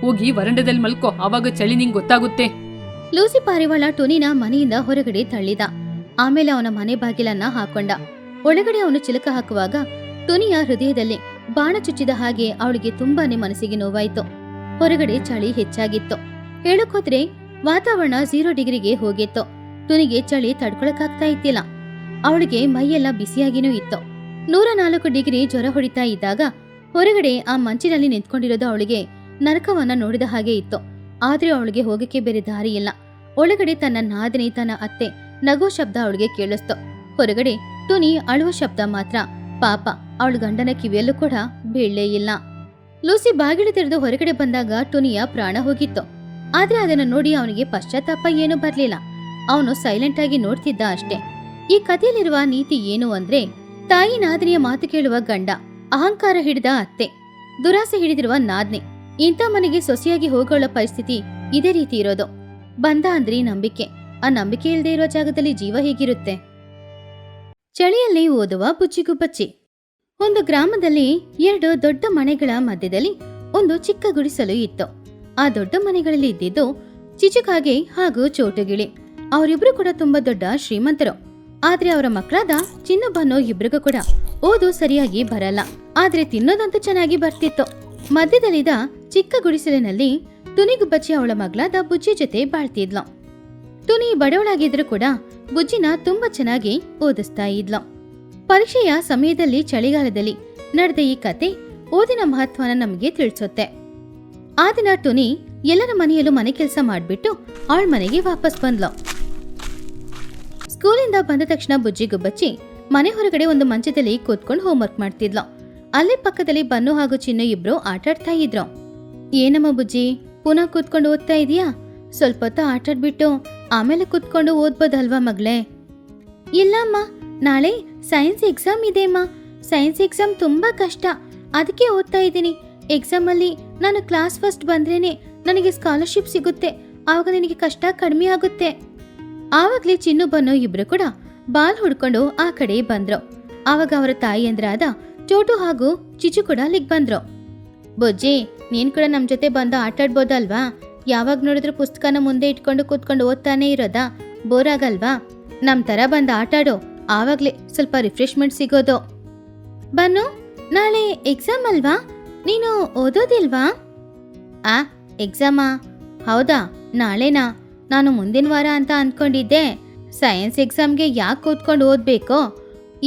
ಹೋಗಿ ವರಂಡದಲ್ಲಿ ಮಲ್ಕೋ. ಆವಾಗ ಚಳಿ ನಿಂಗ್ ಗೊತ್ತಾಗುತ್ತೆ. ಲೂಸಿ ಪಾರಿವಾಳ ಟುನಿನ ಮನೆಯಿಂದ ಹೊರಗಡೆ ತಳ್ಳಿದ. ಆಮೇಲೆ ಅವನ ಮನೆ ಬಾಗಿಲನ್ನ ಹಾಕೊಂಡ. ಒಳಗಡೆ ಅವನು ಚಿಲಕ ಹಾಕುವಾಗ ಟುನಿಯ ಹೃದಯದಲ್ಲಿ ಬಾಣ ಚುಚ್ಚಿದ ಹಾಗೆ ಅವಳಿಗೆ ತುಂಬಾನೇ ಮನಸ್ಸಿಗೆ ನೋವಾಯ್ತು. ಹೊರಗಡೆ ಚಳಿ ಹೆಚ್ಚಾಗಿತ್ತು. ಹೇಳಕ್ಕೋದ್ರೆ ವಾತಾವರಣ 0 ಡಿಗ್ರಿಗೆ ಹೋಗಿತ್ತು. ಟುನಿಗೆ ಚಳಿ ತಡ್ಕೊಳಕ್ಕಾಗ್ತಾ ಇತ್ತಿಲ್ಲ. ಅವಳಿಗೆ ಮೈಯೆಲ್ಲ ಬಿಸಿಯಾಗಿನೂ ಇತ್ತು. 104 ಡಿಗ್ರಿ ಜ್ವರ ಹೊಡಿತಾ ಇದ್ದಾಗ ಹೊರಗಡೆ ಆ ಮಂಚಿನಲ್ಲಿ ನಿಂತ್ಕೊಂಡಿರೋದು ಅವಳಿಗೆ ನರಕವನ್ನ ನೋಡಿದ ಹಾಗೆ ಇತ್ತು. ಆದ್ರೆ ಅವಳಿಗೆ ಹೋಗಕ್ಕೆ ಬೇರೆ ದಾರಿ ಇಲ್ಲ. ಒಳಗಡೆ ತನ್ನ ನಾದಿನಿ, ತನ್ನ ಅತ್ತೆ ನಗೋ ಶಬ್ದ ಅವಳಿಗೆ ಕೇಳಿಸ್ತು. ಹೊರಗಡೆ ಟುನಿ ಅಳುವ ಶಬ್ದ ಮಾತ್ರ. ಪಾಪ, ಅವಳ ಗಂಡನ ಕಿವಿಯಲ್ಲೂ ಕೂಡ ಬೀಳಲೇ ಇಲ್ಲ. ಲೂಸಿ ಬಾಗಿಲು ತೆರೆದು ಹೊರಗಡೆ ಬಂದಾಗ ಟುನಿಯ ಪ್ರಾಣ ಹೋಗಿತ್ತು. ಆದ್ರೆ ಅದನ್ನು ನೋಡಿ ಅವನಿಗೆ ಪಶ್ಚಾತ್ತಾಪ ಏನೂ ಬರ್ಲಿಲ್ಲ. ಅವನು ಸೈಲೆಂಟ್ ಆಗಿ ನೋಡ್ತಿದ್ದ ಅಷ್ಟೇ. ಈ ಕಥೆಯಲ್ಲಿರುವ ನೀತಿ ಏನು ಅಂದ್ರೆ, ತಾಯಿ ನಾದಿನಿಯ ಮಾತು ಕೇಳುವ ಗಂಡ, ಅಹಂಕಾರ ಹಿಡಿದ ಅತ್ತೆ, ದುರಾಸೆ ಹಿಡಿದಿರುವ ನಾದ್ನಿ, ಇಂಥ ಮನೆಗೆ ಸೊಸೆಯಾಗಿ ಹೋಗೋಳ ಪರಿಸ್ಥಿತಿ ಇದೇ ರೀತಿ ಇರೋದು. ಬಂದ ಅಂದ್ರೆ ನಂಬಿಕೆ. ಆ ನಂಬಿಕೆ ಇಲ್ಲದೆ ಇರೋ ಜಾಗದಲ್ಲಿ ಜೀವ ಹೇಗಿರುತ್ತೆ? ಚಳಿಯಲ್ಲಿ ಓದುವ ಬುಜ್ಜಿಗುಬ್ಬಚ್ಚಿ. ಒಂದು ಗ್ರಾಮದಲ್ಲಿ 2 ದೊಡ್ಡ ಮನೆಗಳ ಮಧ್ಯದಲ್ಲಿ ಒಂದು ಚಿಕ್ಕ ಗುಡಿಸಲು ಇತ್ತು. ಆ ದೊಡ್ಡ ಮನೆಗಳಲ್ಲಿ ಇದ್ದಿದ್ದು ಚಿಚುಕಾಗೆ ಹಾಗೂ ಚೋಟುಗಿಳಿ. ಅವರಿಬ್ರು ಕೂಡ ತುಂಬಾ ದೊಡ್ಡ ಶ್ರೀಮಂತರು. ಆದ್ರೆ ಅವರ ಮಕ್ಕಳಾದ ಚಿನ್ನು ಬನ್ನೋ ಇಬ್ರಿಗೂ ಕೂಡ ಓದು ಸರಿಯಾಗಿ ಬರಲ್ಲ. ಆದ್ರೆ ತಿನ್ನೋದಂತೂ ಚೆನ್ನಾಗಿ ಬರ್ತಿತ್ತು. ಮಧ್ಯದಲ್ಲಿದ್ದ ಚಿಕ್ಕ ಗುಡಿಸಲಿನಲ್ಲಿ ಟುನಿಗುಬ್ಬಚ್ಚಿ ಅವಳ ಮಗಳಾದ ಬುಜ್ಜಿ ಜೊತೆ ಬಾಳ್ತಿದ್ಲು. ಟುನಿ ಬಡವಳಾಗಿದ್ರು ಕೂಡ ಬುಜ್ಜಿನ ತುಂಬಾ ಚೆನ್ನಾಗಿ ಓದಿಸ್ತಾ ಇದ್ಲು. ಪರೀಕ್ಷೆಯ ಸಮಯದಲ್ಲಿ ಚಳಿಗಾಲದಲ್ಲಿ ನಡೆದ ಈ ಕತೆ ಓದಿನ ಮಹತ್ವನ ನಮಗೆ ತಿಳಿಸುತ್ತೆ. ಆ ದಿನ ಟುನಿ ಎಲ್ಲರ ಮನೆಯಲ್ಲೂ ಮನೆ ಕೆಲಸ ಮಾಡ್ಬಿಟ್ಟು ಅವಳ ಮನೆಗೆ ವಾಪಸ್ ಬಂದ್ಲು. ಸ್ಕೂಲಿಂದ ಬಂದ ತಕ್ಷಣ ಬುಜ್ಜಿಗುಬ್ಬಚ್ಚಿ ಮನೆ ಹೊರಗಡೆ ಒಂದು ಮಂಚದಲ್ಲಿ ಕೂತ್ಕೊಂಡು ಹೋಮ್ವರ್ಕ್ ಮಾಡ್ತಿದ್ಲು. ಅಲ್ಲೇ ಪಕ್ಕದಲ್ಲಿ ಬನ್ನು ಹಾಗೂ ಚಿನ್ನು ಇಬ್ರು ಆಟಾಡ್ತಾ ಇದ್ರು. ಏನಮ್ಮ ಬುಜ್ಜಿ, ಪುನಃ ಕೂತ್ಕೊಂಡು ಓದ್ತಾ ಇದೀಯಾ? ಸ್ವಲ್ಪ ಹೊತ್ತು ಆಟಾಡ್ಬಿಟ್ಟು ಆಮೇಲೆ ಕೂತ್ಕೊಂಡು ಓದ್ಬೋದಲ್ವಾ ಮಗಳೇ? ಇಲ್ಲಮ್ಮ, ನಾಳೆ ಸೈನ್ಸ್ ಎಕ್ಸಾಮ್ ಇದೆ ಅಮ್ಮ. ಸೈನ್ಸ್ ಎಕ್ಸಾಮ್ ತುಂಬಾ ಕಷ್ಟ, ಅದಕ್ಕೆ ಓದ್ತಾ ಇದ್ದೀನಿ. ಎಕ್ಸಾಮ್ ಅಲ್ಲಿ ನಾನು ಕ್ಲಾಸ್ ಫಸ್ಟ್ ಬಂದ್ರೇನೆ ನನಗೆ ಸ್ಕಾಲರ್ಶಿಪ್ ಸಿಗುತ್ತೆ. ಆವಾಗ ನಿನಗೆ ಕಷ್ಟ ಕಡಿಮೆ ಆಗುತ್ತೆ. ಆವಾಗ್ಲೇ ಚಿನ್ನು ಬನ್ನು ಇಬ್ರು ಕೂಡ ಬಾಲ್ ಹುಡ್ಕೊಂಡು ಆ ಕಡೆ ಬಂದ್ರು. ಆವಾಗ ಅವರ ತಾಯಿಯಂದ್ರಾದ ಚೋಟು ಹಾಗೂ ಚಿಚು ಕೂಡ ಅಲ್ಲಿಗೆ ಬಂದ್ರು. ಬುಜ್ಜಿ, ನೀನ್ ಕೂಡ ನಮ್ ಜೊತೆ ಬಂದು ಆಟಾಡ್ಬೋದಲ್ವಾ? ಯಾವಾಗ ನೋಡಿದ್ರು ಪುಸ್ತಕನ ಮುಂದೆ ಇಟ್ಕೊಂಡು ಕೂತ್ಕೊಂಡು ಓದ್ತಾನೆ ಇರೋದಾ? ಬೋರ್ ಆಗಲ್ವಾ? ನಮ್ ತರ ಬಂದು ಆಟಾಡೋ, ಆವಾಗ್ಲೇ ಸ್ವಲ್ಪ ರಿಫ್ರೆಶ್ಮೆಂಟ್ ಸಿಗೋದು. ಬನ್ನು, ನಾಳೆ ಎಕ್ಸಾಮ್ ಅಲ್ವಾ? ನೀನು ಓದೋದಿಲ್ವಾ? ಆ, ಎಕ್ಸಾಮಾ? ಹೌದಾ, ನಾಳೆನಾ? ನಾನು ಮುಂದಿನ ವಾರ ಅಂತ ಅಂದ್ಕೊಂಡಿದ್ದೆ. ಸೈನ್ಸ್ ಎಕ್ಸಾಮ್ಗೆ ಯಾಕೆ ಕೂತ್ಕೊಂಡು ಓದ್ಬೇಕೋ?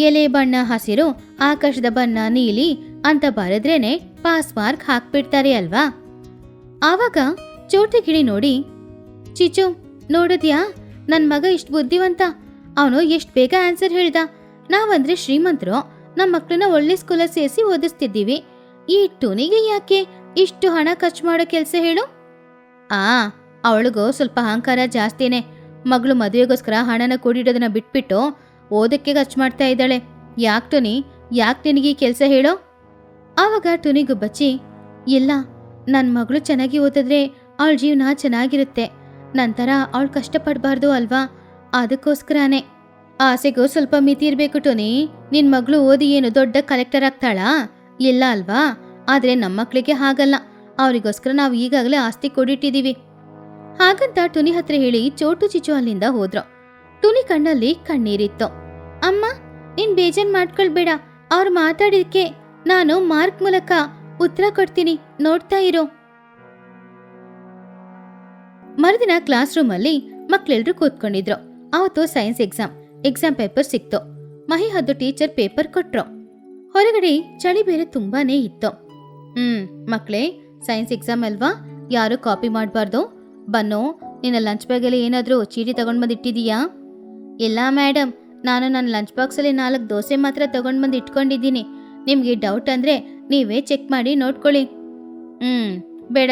ಎಲೆ ಬಣ್ಣ ಹಸಿರು, ಆಕಾಶದ ಬಣ್ಣ ನೀಲಿ ಅಂತ ಬರೆದ್ರೇನೆ ಪಾಸ್ ಮಾರ್ಕ್ ಹಾಕ್ಬಿಡ್ತಾರೆ ಅಲ್ವಾ? ಆವಾಗ ಚೋಟುಗಿಳಿ ನೋಡಿ, ಚಿಚು ನೋಡಿದ್ಯಾ, ನನ್ ಮಗ ಇಷ್ಟು ಬುದ್ಧಿವಂತ. ಅವನು ಎಷ್ಟು ಬೇಗ ಆನ್ಸರ್ ಹೇಳ್ದ. ನಾವಂದ್ರೆ ಶ್ರೀಮಂತರು, ನಮ್ಮ ಮಕ್ಕಳನ್ನ ಒಳ್ಳೆ ಸ್ಕೂಲಲ್ಲಿ ಸೇರಿಸಿ ಓದಿಸ್ತಿದ್ದೀವಿ. ಈ ಟುನಿಗೆ ಯಾಕೆ ಇಷ್ಟು ಹಣ ಖರ್ಚು ಮಾಡೋ ಕೆಲಸ ಹೇಳು? ಅವಳಿಗೂ ಸ್ವಲ್ಪ ಅಹಂಕಾರ ಜಾಸ್ತಿನೇ. ಮಗಳು ಮದುವೆಗೋಸ್ಕರ ಹಣನ ಕೂಡಿಡೋದನ್ನ ಬಿಟ್ಬಿಟ್ಟು ಓದಕ್ಕೆ ಖರ್ಚು ಮಾಡ್ತಾ ಇದ್ದಾಳೆ. ಯಾಕೆ ಟುನಿ, ಯಾಕೆ ನಿನಗೆ ಈ ಕೆಲಸ ಹೇಳೋ? ಆವಾಗ ಟುನಿಗುಬ್ಬಚ್ಚಿ, ಇಲ್ಲ, ನನ್ನ ಮಗಳು ಚೆನ್ನಾಗಿ ಓದಿದ್ರೆ ಅವಳ ಜೀವನ ಚೆನ್ನಾಗಿರುತ್ತೆ. ನಂತರ ಅವಳು ಕಷ್ಟಪಡಬಾರ್ದು ಅಲ್ವಾ? ಅದಕ್ಕೋಸ್ಕರನೇ. ಆಸೆಗೂ ಸ್ವಲ್ಪ ಮಿತಿ ಇರಬೇಕು ಟುನಿ. ನಿನ್ನ ಮಗಳು ಓದಿ ಏನು ದೊಡ್ಡ ಕಲೆಕ್ಟರ್ ಆಗ್ತಾಳಾ? ಇಲ್ಲ ಅಲ್ವಾ? ಆದರೆ ನಮ್ಮ ಮಕ್ಕಳಿಗೆ ಹಾಗಲ್ಲ. ಅವರಿಗೋಸ್ಕರ ನಾವು ಈಗಾಗಲೇ ಆಸ್ತಿ ಕೊಡಿಟ್ಟಿದ್ದೀವಿ. ಹಾಗಂತ ಟುನಿ ಹತ್ರ ಹೇಳಿ ಚೋಟು ಚಿಚು ಅಲ್ಲಿಂದ ಹೋದ್ರು. ಟುನಿ ಕಣ್ಣಲ್ಲಿ ಕಣ್ಣೀರಿತ್ತು. ಅಮ್ಮ, ನೀನ್ ಬೇಜಾರ್ ಮಾಡ್ಕೊಳ್ಬೇಡ. ಅವ್ರು ಮಾತಾಡಿದಕ್ಕೆ ನಾನು ಮಾರ್ಕ್ ಮೂಲಕ ಉತ್ತರ ಕೊಡ್ತೀನಿ, ನೋಡ್ತಾ ಇರೋ. ಮರುದಿನ ಕ್ಲಾಸ್ ರೂಮ್ ಅಲ್ಲಿ ಮಕ್ಳೆಲ್ರು ಕೂತ್ಕೊಂಡಿದ್ರು. ಅವತ್ತು ಸೈನ್ಸ್ ಎಕ್ಸಾಮ್ ಪೇಪರ್ ಸಿಕ್ತು. ಮಹಿ ಹದ್ದು ಟೀಚರ್ ಪೇಪರ್ ಕೊಟ್ರು. ಹೊರಗಡೆ ಚಳಿ ಬೇರೆ ತುಂಬಾನೇ ಇತ್ತು. ಮಕ್ಳೇ, ಸೈನ್ಸ್ ಎಕ್ಸಾಮ್ ಅಲ್ವಾ? ಯಾರು ಕಾಪಿ ಮಾಡಬಾರ್ದು. ಬನ್ನು, ನಿನ್ನ ಲಂಚ್ ಬ್ಯಾಗಲ್ಲಿ ಏನಾದರೂ ಚೀಟಿ ತಗೊಂಡು ಬಂದು ಇಟ್ಟಿದೀಯಾ? ಇಲ್ಲ ಮೇಡಮ್, ನಾನು ನನ್ನ ಲಂಚ್ ಬಾಕ್ಸಲ್ಲಿ 4 ದೋಸೆ ಮಾತ್ರ ತಗೊಂಡು ಬಂದು ಇಟ್ಕೊಂಡಿದ್ದೀನಿ. ನಿಮಗೆ ಡೌಟ್ ಅಂದರೆ ನೀವೇ ಚೆಕ್ ಮಾಡಿ ನೋಡ್ಕೊಳ್ಳಿ. ಬೇಡ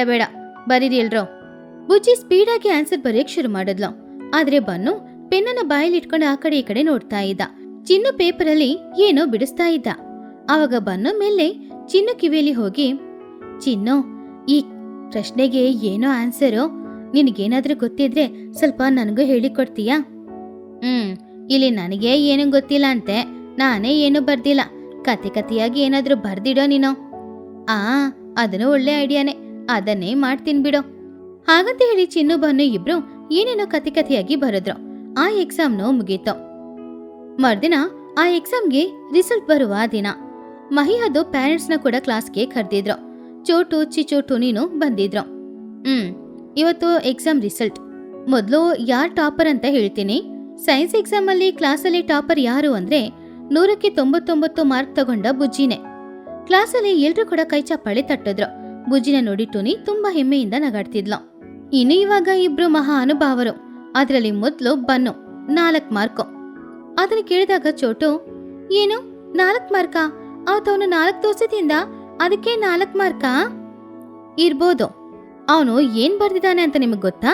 ಬರೀರಿ ಎಲ್ರೋ. ಬುಜ್ಜಿ ಸ್ಪೀಡಾಗಿ ಆನ್ಸರ್ ಬರೆಯಕ್ಕೆ ಶುರು ಮಾಡಿದ್ಲು. ಆದರೆ ಬನ್ನು ಪೆನ್ನನ್ನ ಬಾಯಲ್ಲಿ ಇಟ್ಕೊಂಡು ಆ ಕಡೆ ಈ ಕಡೆ ನೋಡ್ತಾ ಇದ್ದ. ಚಿನ್ನು ಪೇಪರಲ್ಲಿ ಏನೋ ಬಿಡಿಸ್ತಾ ಇದ್ದ. ಆವಾಗ ಬನ್ನು ಮೇಲೆ ಚಿನ್ನು ಕಿವಿಯಲ್ಲಿ ಹೋಗಿ, ಚಿನ್ನು, ಈ ಪ್ರಶ್ನೆಗೆ ಏನೋ ಆನ್ಸರು, ನಿನಗೇನಾದ್ರೂ ಗೊತ್ತಿದ್ರೆ ಸ್ವಲ್ಪ ನನಗೂ ಹೇಳಿಕೊಡ್ತೀಯಾ? ಇಲ್ಲಿ ನನಗೆ ಏನೂ ಗೊತ್ತಿಲ್ಲ ಅಂತೆ, ನಾನೇ ಏನು ಬರ್ದಿಲ್ಲ. ಕತೆಯಾಗಿ ಏನಾದ್ರೂ ಬರ್ದಿಡೋ ನೀನು. ಅದನ್ನು ಒಳ್ಳೆ ಐಡಿಯಾನೇ, ಅದನ್ನೇ ಮಾಡ್ತೀನಿ ಬಿಡೋ. ಹಾಗಂತ ಹೇಳಿ ಚಿನ್ನು ಬನ್ನು ಇಬ್ರು ಏನೇನೋ ಕತೆಯಾಗಿ ಬರೆದ್ರು. ಆ ಎಕ್ಸಾಮ್ನು ಮುಗೀತು. ಮರ್ದಿನ ಆ ಎಕ್ಸಾಮ್ಗೆ ರಿಸಲ್ಟ್ ಬರುವ ದಿನ ಮಹಿಹದ್ದು ಪೇರೆಂಟ್ಸ್ನ ಕೂಡ ಕ್ಲಾಸ್ಗೆ ಕರೆದಿದ್ರು. ಚೋಟು, ಚಿಚು, ಟುನಿನು ಬಂದಿದ್ರು. ಇವತ್ತು ಎಕ್ಸಾಮ್ ರಿಸಲ್ಟ್. ಮೊದಲು ಯಾರು ಟಾಪರ್ ಅಂತ ಹೇಳ್ತೀನಿ. ಸೈನ್ಸ್ ಎಕ್ಸಾಮ್ ಅಲ್ಲಿ ಕ್ಲಾಸಲ್ಲಿ ಟಾಪರ್ ಯಾರು ಅಂದ್ರೆ 100ಕ್ಕೆ 99 ಮಾರ್ಕ್ ತಗೊಂಡ ಬುಜ್ಜಿನೇ. ಕ್ಲಾಸಲ್ಲಿ ಎಲ್ರೂ ಕೂಡ ಕೈ ಚಪ್ಪಾಳೆ ತಟ್ಟಿದ್ರು. ಬುಜ್ಜಿನ ನೋಡಿ ಟುನಿ ತುಂಬಾ ಹೆಮ್ಮೆಯಿಂದ ನಗಾಡ್ತಿದ್ಲು. ಇನ್ನು ಇವಾಗ ಇಬ್ರು ಮಹಾ ಅನುಭಾವರು. ಅದರಲ್ಲಿ ಮೊದಲು ಬನ್ನು 4 ಮಾರ್ಕು. ಅದನ್ನ ಕೇಳಿದಾಗ ಚೋಟು, ಏನು 4 ಮಾರ್ಕಾ? ಅವನು 4 ದೋಸೆದಿಂದ ಅದಕ್ಕೆ 4 ಮಾರ್ಕಾ? ಇರ್ಬೋದು. ಅವನು ಏನ್ ಬರ್ದಿದ್ದಾನೆ ಅಂತ ನಿಮಗ್ ಗೊತ್ತಾ?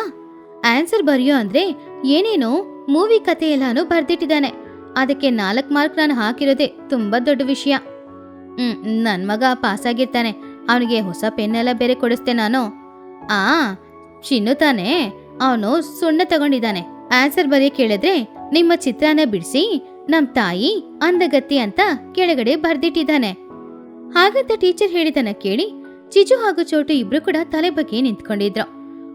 ಆನ್ಸರ್ ಬರೆಯೋ ಅಂದ್ರೆ ಏನೇನೋ ಮೂವಿ ಕತೆ ಎಲ್ಲಾನು ಬರ್ದಿಟ್ಟಿದ್ದಾನೆ. ಅದಕ್ಕೆ 4 ಮಾರ್ಕ್ ನಾನು ಹಾಕಿರೋದೆ ತುಂಬಾ ದೊಡ್ಡ ವಿಷಯ. ನನ್ ಮಗ ಪಾಸ್ ಆಗಿರ್ತಾನೆ. ಅವನಿಗೆ ಹೊಸ ಪೆನ್ನೆಲ್ಲ ಬೇರೆ ಕೊಡಿಸ್ತೆ ನಾನು. ಚಿನ್ನು ತಾನೆ, ಅವನು ಸುಣ್ಣ ತಗೊಂಡಿದ್ದಾನೆ. ಆನ್ಸರ್ ಬರೀ ಕೇಳಿದ್ರೆ ನಿಮ್ಮ ಚಿತ್ರಾನ ಬಿಡಿಸಿ ನಮ್ ತಾಯಿ ಅಂದಗತ್ತಿ ಅಂತ ಕೆಳಗಡೆ ಬರ್ದಿಟ್ಟಿದ್ದಾನೆ. ಹಾಗಂತ ಟೀಚರ್ ಹೇಳಿದನ್ನ ಕೇಳಿ ಚಿಚು ಹಾಗೂ ಚೋಟು ಇಬ್ರು ಕೂಡ ತಲೆ ಬಗ್ಗೆ ನಿಂತ್ಕೊಂಡಿದ್ರು.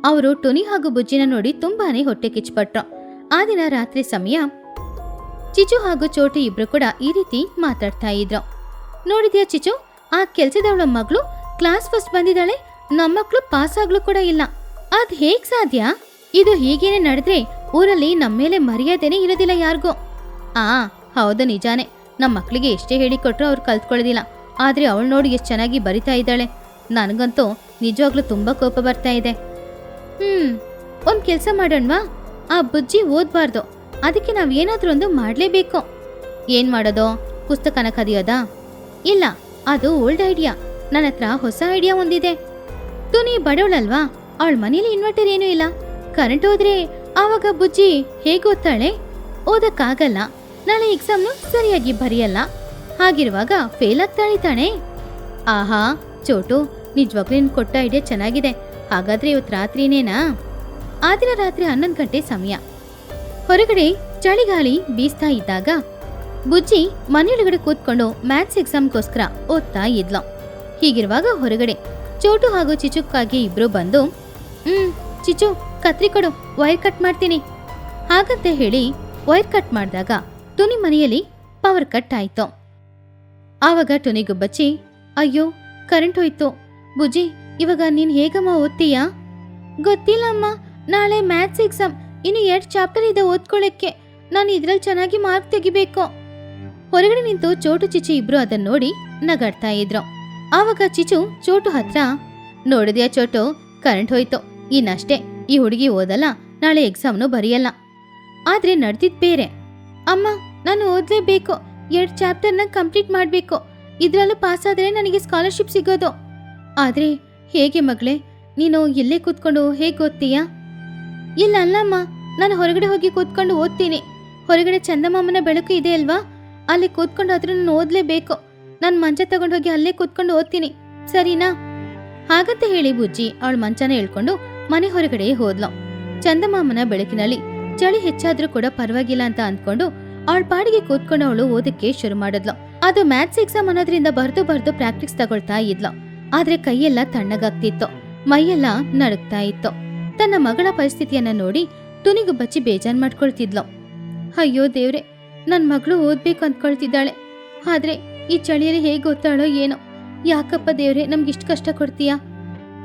ಅವರು ಟುನಿ ಹಾಗೂ ಬುಜ್ಜಿನ ನೋಡಿ ತುಂಬಾನೇ ಹೊಟ್ಟೆ ಕಿಚ್ಚಪಟ್ರು. ಆ ದಿನ ರಾತ್ರಿ ಸಮಯ ಚಿಚು ಹಾಗೂ ಚೋಟು ಇಬ್ರು ಕೂಡ ಈ ರೀತಿ ಮಾತಾಡ್ತಾ ಇದ್ರು. ನೋಡಿದ್ಯಾ ಚಿಚು, ಆ ಕೆಲ್ಸದವಳ ಮಗಳು ಕ್ಲಾಸ್ ಫಸ್ಟ್ ಬಂದಿದ್ದಾಳೆ, ನಮ್ಮ ಮಕ್ಕಳು ಪಾಸ್ ಆಗ್ಲು ಕೂಡ ಇಲ್ಲ. ಅದ್ ಹೇಗ್ ಸಾಧ್ಯ? ಇದು ಹೀಗೇನೆ ನಡೆದ್ರೆ ಊರಲ್ಲಿ ನಮ್ಮ ಮೇಲೆ ಮರ್ಯಾದೆನೇ ಇರೋದಿಲ್ಲ ಯಾರಿಗೂ. ಹೌದು, ನಿಜಾನೇ. ನಮ್ಮ ಮಕ್ಕಳಿಗೆ ಎಷ್ಟೇ ಹೇಳಿಕೊಟ್ರು ಅವ್ರು ಕಲ್ತ್ಕೊಳ್ಳೋದಿಲ್ಲ. ಆದ್ರೆ ಅವಳು ನೋಡಿ ಎಷ್ಟು ಚೆನ್ನಾಗಿ ಬರಿತಾ ಇದ್ದಾಳೆ. ನನಗಂತೂ ನಿಜವಾಗ್ಲೂ ತುಂಬಾ ಕೋಪ ಬರ್ತಾ ಇದೆ. ಒಂದ್ ಕೆಲ್ಸ ಮಾಡೋಣವಾ? ಆ ಬುಜ್ಜಿ ಓದ್ಬಾರ್ದು, ಅದಕ್ಕೆ ನಾವ್ ಏನಾದ್ರೂ ಒಂದು ಮಾಡ್ಲೇಬೇಕು. ಏನ್ ಮಾಡೋದು? ಪುಸ್ತಕನ ಕದಿಯೋದಾ? ಇಲ್ಲ, ಅದು ಓಲ್ಡ್ ಐಡಿಯಾ. ನನ್ನ ಹತ್ರ ಹೊಸ ಐಡಿಯಾ ಒಂದಿದೆ. ತುನಿ ಬಡವಳಲ್ವಾ, ಅವಳ ಮನೇಲಿ ಇನ್ವರ್ಟರ್ ಏನೂ ಇಲ್ಲ. ಕರೆಂಟ್ ಹೋದ್ರೆ ಆವಾಗ ಬುಜ್ಜಿ ಹೇಗೆ ಓದ್ತಾಳೆ? ಓದಕ್ಕಾಗಲ್ಲ. ನಾಳೆ ಎಕ್ಸಾಮ್ನು ಸರಿಯಾಗಿ ಬರೆಯಲ್ಲ. ಹಾಗಿರುವಾಗ ಫೇಲ್ ಆಗ್ತಾಳೆ ತಾನೆ. ಆಹಾ ಚೋಟು, ನಿಜವಾಗ್ಲೂ ನಿನ್ ಕೊಟ್ಟ ಐಡಿಯಾ ಚೆನ್ನಾಗಿದೆ. ಹಾಗಾದ್ರೆ ಇವತ್ತು ರಾತ್ರಿನೇನಾ? ಆ ದಿನ ರಾತ್ರಿ 11 ಗಂಟೆ ಸಮಯ. ಹೊರಗಡೆ ಚಳಿಗಾಳಿ ಬೀಸ್ತಾ ಇದ್ದಾಗ ಬುಜ್ಜಿ ಮನೆಯೊಳಗಡೆ ಕೂತ್ಕೊಂಡು ಮ್ಯಾಥ್ಸ್ ಎಕ್ಸಾಮ್ಗೋಸ್ಕರ ಓದ್ತಾ ಇದ್ಲು. ಹೀಗಿರುವಾಗ ಹೊರಗಡೆ ಚೋಟು ಹಾಗೂ ಚಿಚುಕ್ಕಾಗಿ ಇಬ್ರು ಬಂದು, ಚಿಚು ಕತ್ರಿ ಕೊಡು, ವೈರ್ ಕಟ್ ಮಾಡ್ತೀನಿ. ಹಾಗಂತ ಹೇಳಿ ವೈರ್ ಕಟ್ ಮಾಡಿದಾಗ ಟುನಿ ಮನೆಯಲ್ಲಿ ಪವರ್ ಕಟ್ ಆಯ್ತು. ಆವಾಗ ಟುನಿಗೂ ಬಚ್ಚಿ, ಅಯ್ಯೋ ಕರೆಂಟ್ ಹೋಯ್ತು. ಬುಜ್ಜಿ, ಇವಾಗ ನೀನ್ ಹೇಗಮ್ಮ ಓದ್ತೀಯಾ? ಗೊತ್ತಿಲ್ಲ ಅಮ್ಮ, ನಾಳೆ ಮ್ಯಾಥ್ಸ್ ಎಕ್ಸಾಮ್. ಇನ್ನು 2 ಚಾಪ್ಟರ್ ಇದೆ ಓದ್ಕೊಳ್ಳಕ್ಕೆ. ನಾನು ಇದ್ರಲ್ಲಿ ಚೆನ್ನಾಗಿ ಮಾರ್ಕ್ ತೆಗಿಬೇಕು. ಹೊರಗಡೆ ನಿಂತು ಚೋಟು ಚಿಚು ಇಬ್ರು ಅದನ್ನ ನೋಡಿ ನಗಾಡ್ತಾ ಇದ್ರು. ಆವಾಗ ಚಿಚು ಚೋಟು ಹತ್ರ, ನೋಡಿದ್ಯಾ ಚೋಟು, ಕರೆಂಟ್ ಹೋಯ್ತು. ಇನ್ನಷ್ಟೇ, ಈ ಹುಡುಗಿ ಓದಲ್ಲ, ನಾಳೆ ಎಕ್ಸಾಮ್ನು ಬರೆಯಲ್ಲ. ಆದ್ರೆ ನಡ್ದಿದ್ ಬೇರೆ. ಅಮ್ಮ, ನಾನು ಓದ್ಲೇಬೇಕು. 2 ಚಾಪ್ಟರ್ನ ಕಂಪ್ಲೀಟ್ ಮಾಡ್ಬೇಕು. ಇದ್ರಲ್ಲೂ ಪಾಸ್ ಆದ್ರೆ ನನಗೆ ಸ್ಕಾಲರ್ಶಿಪ್ ಸಿಗೋದು. ಆದ್ರೆ ಹೇಗೆ ಮಗಳೇ, ನೀನು ಇಲ್ಲೇ ಕೂತ್ಕೊಂಡು ಹೇಗೆ ಓದ್ತೀಯಾ? ಇಲ್ಲ ಅಲ್ಲಮ್ಮ, ನಾನು ಹೊರಗಡೆ ಹೋಗಿ ಕೂತ್ಕೊಂಡು ಓದ್ತೀನಿ. ಹೊರಗಡೆ ಚಂದಮಾಮನ ಬೆಳಕು ಇದೆ ಅಲ್ವಾ, ಅಲ್ಲಿ ಕೂತ್ಕೊಂಡಾದ್ರೂ ನಾನು ಓದ್ಲೇಬೇಕು. ನಾನು ಮಂಚ ತಗೊಂಡೋಗಿ ಅಲ್ಲೇ ಕೂತ್ಕೊಂಡು ಓದ್ತೀನಿ, ಸರಿನಾ? ಹಾಗಂತ ಹೇಳಿ ಬುಜ್ಜಿ ಅವಳ ಮಂಚನ ಹೇಳ್ಕೊಂಡು ಮನೆ ಹೊರಗಡೆ ಹೋದ್ಲು. ಚಂದಮಾಮನ ಬೆಳಕಿನಲ್ಲಿ ಚಳಿ ಹೆಚ್ಚಾದ್ರೂ ಕೂಡ ಪರವಾಗಿಲ್ಲ ಅಂತ ಅಂದ್ಕೊಂಡು ಅವಳ ಪಾಡಿಗೆ ಕೂತ್ಕೊಂಡು ಅವಳು ಓದಕ್ಕೆ ಶುರು ಮಾಡಿದ್ಲು. ಅದು ಮ್ಯಾಥ್ಸ್ ಎಕ್ಸಾಮ್ ಅನ್ನೋದ್ರಿಂದ ಬರ್ದು ಪ್ರಾಕ್ಟೀಸ್ ತಗೊಳ್ತಾ ಇದ್ಲು. ಆದ್ರೆ ಕೈಯೆಲ್ಲ ತಣ್ಣಗಾಗ್ತಿತ್ತು, ಮೈಯೆಲ್ಲ ನಡುಗ್ತಾ ಇತ್ತು. ತನ್ನ ಮಗಳ ಪರಿಸ್ಥಿತಿಯನ್ನ ನೋಡಿ ಟುನಿಗೂ ಬಚ್ಚಿ ಬೇಜಾನ್ ಮಾಡ್ಕೊಳ್ತಿದ್ಲು. ಅಯ್ಯೋ ದೇವ್ರೆ, ನನ್ ಮಗಳು ಓದ್ಬೇಕು ಅಂದ್ಕೊಳ್ತಿದ್ದಾಳೆ. ಆದ್ರೆ ಈ ಚಳಿಯಲ್ಲಿ ಹೇಗೆ ಓದ್ತಾಳೋ ಏನೋ. ಯಾಕಪ್ಪ ದೇವ್ರೆ, ನಮ್ಗಿಷ್ಟು ಕಷ್ಟ ಕೊಡ್ತೀಯಾ?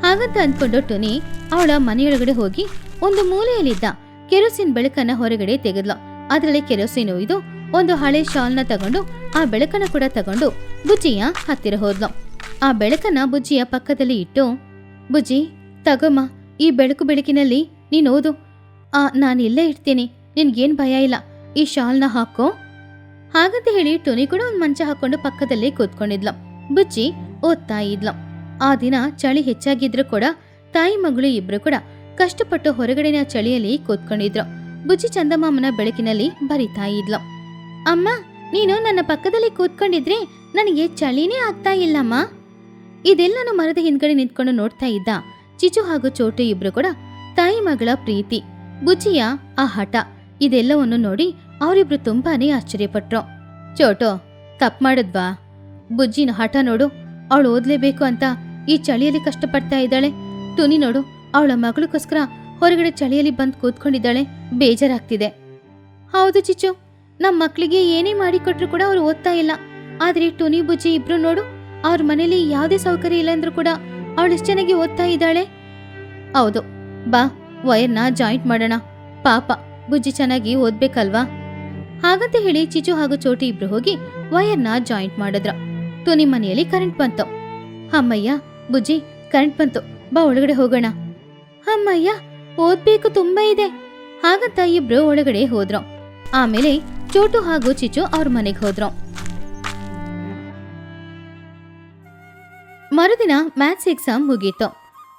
ಹಾಗಂತ ಅಂದ್ಕೊಂಡು ಟುನಿ ಅವಳ ಮನೆಯೊಳಗಡೆ ಹೋಗಿ ಒಂದು ಮೂಲೆಯಲ್ಲಿದ್ದ ಕೆರೋಸಿನ್ ಬೆಳಕನ್ನ ಹೊರಗಡೆ ತೆಗೆದ್ಲು. ಅದರಲ್ಲಿ ಕೆರೋಸಿನ್ ಇದು ಒಂದು ಹಳೆ ಶಾಲ್ನ ತಗೊಂಡು ಆ ಬೆಳಕನ್ನ ಕೂಡ ತಗೊಂಡು ಬುಜ್ಜಿಯ ಹತ್ತಿರ ಹೋದ್ಲು. ಆ ಬೆಳಕನ್ನ ಬುಜ್ಜಿಯ ಪಕ್ಕದಲ್ಲಿ ಇಟ್ಟು, ಬುಜ್ಜಿ ತಗೊಮ್ಮ, ಈ ಬೆಳಕಿನಲ್ಲಿ ನೀನ್ ಓದು. ನಾನು ಇಲ್ಲೇ ಇರ್ತೀನಿ, ನಿನ್ಗೇನ್ ಭಯ ಇಲ್ಲ. ಈ ಶಾಲ್ನ ಹಾಕೋ. ಹಾಗಂತ ಹೇಳಿ ಟುನಿ ಕೂಡ ಒಂದ್ ಮಂಚ ಹಾಕೊಂಡು ಪಕ್ಕದಲ್ಲೇ ಕೂತ್ಕೊಂಡಿದ್ಲು. ಬುಜ್ಜಿ ಓದ್ತಾ ಇದ್ಲು. ಆ ದಿನ ಚಳಿ ಹೆಚ್ಚಾಗಿದ್ರು ಕೂಡ ತಾಯಿ ಮಗಳು ಇಬ್ರು ಕೂಡ ಕಷ್ಟಪಟ್ಟು ಹೊರಗಡೆನ ಚಳಿಯಲ್ಲಿ ಕೂತ್ಕೊಂಡಿದ್ರು. ಬುಜ್ಜಿ ಚಂದಮಾಮನ ಬೆಳಕಿನಲ್ಲಿ ಬರಿತಾ ಇದ್ಲು. ಅಮ್ಮ, ನೀನು ನನ್ನ ಪಕ್ಕದಲ್ಲಿ ಕೂತ್ಕೊಂಡಿದ್ರೆ ನನಗೆ ಚಳಿನೇ ಆಗ್ತಾ ಇಲ್ಲಮ್ಮ. ಇದೆಲ್ಲನೂ ಮರದ ಹಿಂದ್ಗಡೆ ನಿಂತ್ಕೊಂಡು ನೋಡ್ತಾ ಇದ್ದ ಚಿಚು ಹಾಗೂ ಚೋಟು ಇಬ್ರು ಕೂಡ ತಾಯಿ ಮಗಳ ಪ್ರೀತಿ, ಬುಜ್ಜಿಯ ಆ ಹಠ ಇದೆಲ್ಲವನ್ನು ನೋಡಿ ಅವರಿಬ್ರು ತುಂಬಾನೇ ಆಶ್ಚರ್ಯಪಟ್ರು. ಚೋಟು, ತಪ್ಪು ಮಾಡಿದ್ವಾ? ಬುಜ್ಜಿನ ಹಠ ನೋಡು, ಅವಳು ಓದ್ಲೇಬೇಕು ಅಂತ ಈ ಚಳಿಯಲ್ಲಿ ಕಷ್ಟಪಡ್ತಾ ಇದ್ದಾಳೆ. ಟುನಿ ನೋಡು, ಅವಳ ಮಗಳಿಗೋಸ್ಕರ ಹೊರಗಡೆ ಚಳಿಯಲ್ಲಿ ಬಂದು ಕೂತ್ಕೊಂಡಿದ್ದಾಳೆ, ಬೇಜಾರಾಗ್ತಿದೆ. ಹೌದು ಚಿಚ್ಚು, ನಮ್ಮ ಮಕ್ಕಳಿಗೆ ಏನೇ ಮಾಡಿಕೊಟ್ರು ಕೂಡ ಅವ್ರು ಓದ್ತಾ ಇಲ್ಲ. ಆದ್ರೆ ಟುನಿ ಬುಜ್ಜಿ ಇಬ್ರು ನೋಡು, ಅವ್ರ ಮನೇಲಿ ಯಾವುದೇ ಸೌಕರ್ಯ ಇಲ್ಲ ಅಂದ್ರೂ ಕೂಡ ಅವಳು ಎಷ್ಟು ಚೆನ್ನಾಗಿ ಓದ್ತಾ ಇದ್ದಾಳೆ. ಹೌದು, ಬಾ ವೈರ್ನ ಜಾಯಿಂಟ್ ಮಾಡೋಣ, ಪಾಪ ಬುಜ್ಜಿ ಚೆನ್ನಾಗಿ ಓದ್ಬೇಕಲ್ವಾ. ಹಾಗಂತ ಹೇಳಿ ಚಿಚು ಹಾಗೂ ಚೋಟಿ ಇಬ್ರು ಹೋಗಿ ವೈರ್ನ ಜಾಯಿಂಟ್ ಮಾಡಿದ್ರು. ಟುನಿ ಮನೆಯಲ್ಲಿ ಕರೆಂಟ್ ಬಂತು. ಅಮ್ಮಯ್ಯ, ಬುಜ್ಜಿ ಕರೆಂಟ್ ಬಂತು, ಬಾ ಒಳಗಡೆ ಹೋಗೋಣ. ಅಮ್ಮಯ್ಯ, ಓದ್ಬೇಕು ತುಂಬಾ ಇದೆ. ಹಾಗಂತ ಇಬ್ರು ಒಳಗಡೆ ಹೋದ್ರು. ಆಮೇಲೆ ಚೋಟು ಹಾಗೂ ಚಿಚು ಅವ್ರ ಮನೆಗೆ ಹೋದ್ರು. ಮರುದಿನ ಮ್ಯಾಥ್ಸ್ ಎಕ್ಸಾಮ್ ಮುಗೀತು.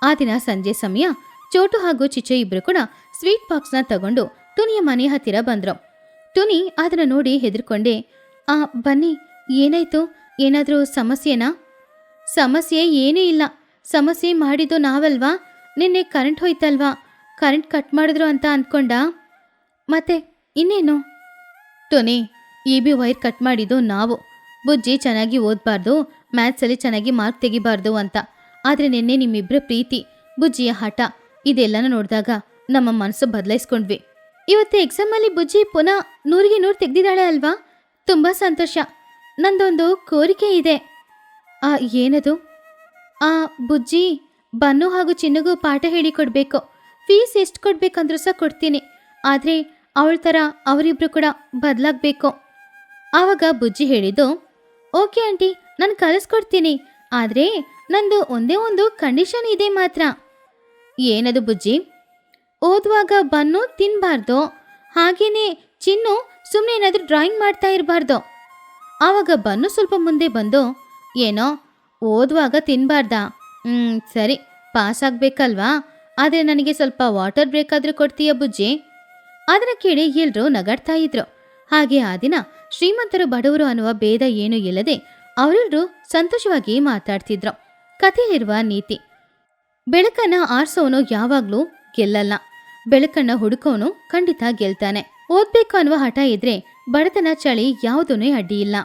ಆ ದಿನ ಸಂಜೆ ಸಮಯ ಚೋಟು ಹಾಗೂ ಚಿಚು ಇಬ್ರು ಕೂಡ ಸ್ವೀಟ್ ಬಾಕ್ಸ್ನ ತಗೊಂಡು ಟುನಿಯ ಮನೆ ಹತ್ತಿರ ಬಂದ್ರು. ಟುನಿ ಅದನ್ನ ನೋಡಿ ಹೆದರ್ಕೊಂಡೆ, ಬನ್ನಿ, ಏನಾಯ್ತು? ಏನಾದ್ರೂ ಸಮಸ್ಯೆನಾ? ಸಮಸ್ಯೆ ಏನೂ ಇಲ್ಲ. ಸಮಸ್ಯೆ ಮಾಡಿದ್ದು ನಾವಲ್ವಾ? ನಿನ್ನೆ ಕರೆಂಟ್ ಹೋಯ್ತಲ್ವಾ, ಕರೆಂಟ್ ಕಟ್ ಮಾಡಿದ್ರು ಅಂತ ಅಂದ್ಕೊಂಡ. ಮತ್ತೆ ಇನ್ನೇನು? ಟುನಿ, ಬಿ ವೈರ್ ಕಟ್ ಮಾಡಿದ್ದು ನಾವು. ಬುಜ್ಜಿ ಚೆನ್ನಾಗಿ ಓದಬಾರ್ದು, ಮ್ಯಾಥ್ಸಲ್ಲಿ ಚೆನ್ನಾಗಿ ಮಾರ್ಕ್ ತೆಗಿಬಾರ್ದು ಅಂತ. ಆದರೆ ನಿನ್ನೆ ನಿಮ್ಮಿಬ್ಬರ ಪ್ರೀತಿ, ಬುಜ್ಜಿಯ ಹಠ ಇದೆಲ್ಲನೂ ನೋಡಿದಾಗ ನಮ್ಮ ಮನಸ್ಸು ಬದಲಾಯಿಸ್ಕೊಂಡ್ವಿ. ಇವತ್ತು ಎಕ್ಸಾಮಲ್ಲಿ ಬುಜ್ಜಿ ಪುನಃ 100ಗೆ 100 ತೆಗ್ದಿದ್ದಾಳೆ ಅಲ್ವಾ? ತುಂಬ ಸಂತೋಷ. ನಂದೊಂದು ಕೋರಿಕೆ ಇದೆ. ಏನದು? ಬುಜ್ಜಿ ಬನ್ನು ಹಾಗೂ ಚಿನ್ನಗೂ ಪಾಠ ಹೇಳಿಕೊಡ್ಬೇಕು. ಫೀಸ್ ಎಷ್ಟು ಕೊಡ್ಬೇಕಂದ್ರೂ ಸಹ ಕೊಡ್ತೀನಿ. ಆದರೆ ಅವಳ ಥರ ಅವರಿಬ್ರು ಕೂಡ ಬದಲಾಗಬೇಕು. ಆವಾಗ ಬುಜ್ಜಿ ಹೇಳಿದ್ದು, ಓಕೆ ಆಂಟಿ, ನಾನು ಕಲಿಸ್ಕೊಡ್ತೀನಿ. ಆದರೆ ನಂದು ಒಂದೇ ಒಂದು ಕಂಡೀಷನ್ ಇದೆ ಮಾತ್ರ. ಏನದು ಬುಜ್ಜಿ? ಓದುವಾಗ ಬನ್ನು ತಿನ್ನಬಾರ್ದು, ಹಾಗೇನೆ ಚಿನ್ನು ಸುಮ್ಮನೆ ಏನಾದರೂ ಡ್ರಾಯಿಂಗ್ ಮಾಡ್ತಾ ಇರಬಾರ್ದು. ಆವಾಗ ಬನ್ನು ಸ್ವಲ್ಪ ಮುಂದೆ ಬಂದು, ಏನೋ ಓದುವಾಗ ತಿನ್ನಬಾರ್ದಾ? ಸರಿ, ಪಾಸ್ ಆಗಬೇಕಲ್ವಾ? ಆದರೆ ನನಗೆ ಸ್ವಲ್ಪ ವಾಟರ್ ಬ್ರೇಕ್ ಆದರೂ ಕೊಡ್ತೀಯ ಬುಜ್ಜಿ? ಅದನ್ನ ಕೇಳಿ ಎಲ್ಲರೂ ನಗಾಡ್ತಾ ಇದ್ರು. ಹಾಗೆ ಆ ದಿನ ಶ್ರೀಮಂತರು ಬಡವರು ಅನ್ನುವ ಭೇದ ಏನೂ ಇಲ್ಲದೆ ಅವರೆಲ್ಲರೂ ಸಂತೋಷವಾಗಿ ಮಾತಾಡ್ತಿದ್ರು. ಕಥೆಯಲ್ಲಿರುವ ನೀತಿ: ಬೆಳಕನ್ನ ಆರಿಸೋನು ಯಾವಾಗ್ಲೂ ಗೆಲ್ಲಲ್ಲ, ಬೆಳಕನ್ನ ಹುಡುಕೋನು ಖಂಡಿತ ಗೆಲ್ತಾನೆ. ಓದ್ಬೇಕು ಅನ್ನುವ ಹಠ ಇದ್ರೆ ಬಡತನ ಚಳಿ ಯಾವುದೂ ಅಡ್ಡಿ ಇಲ್ಲ.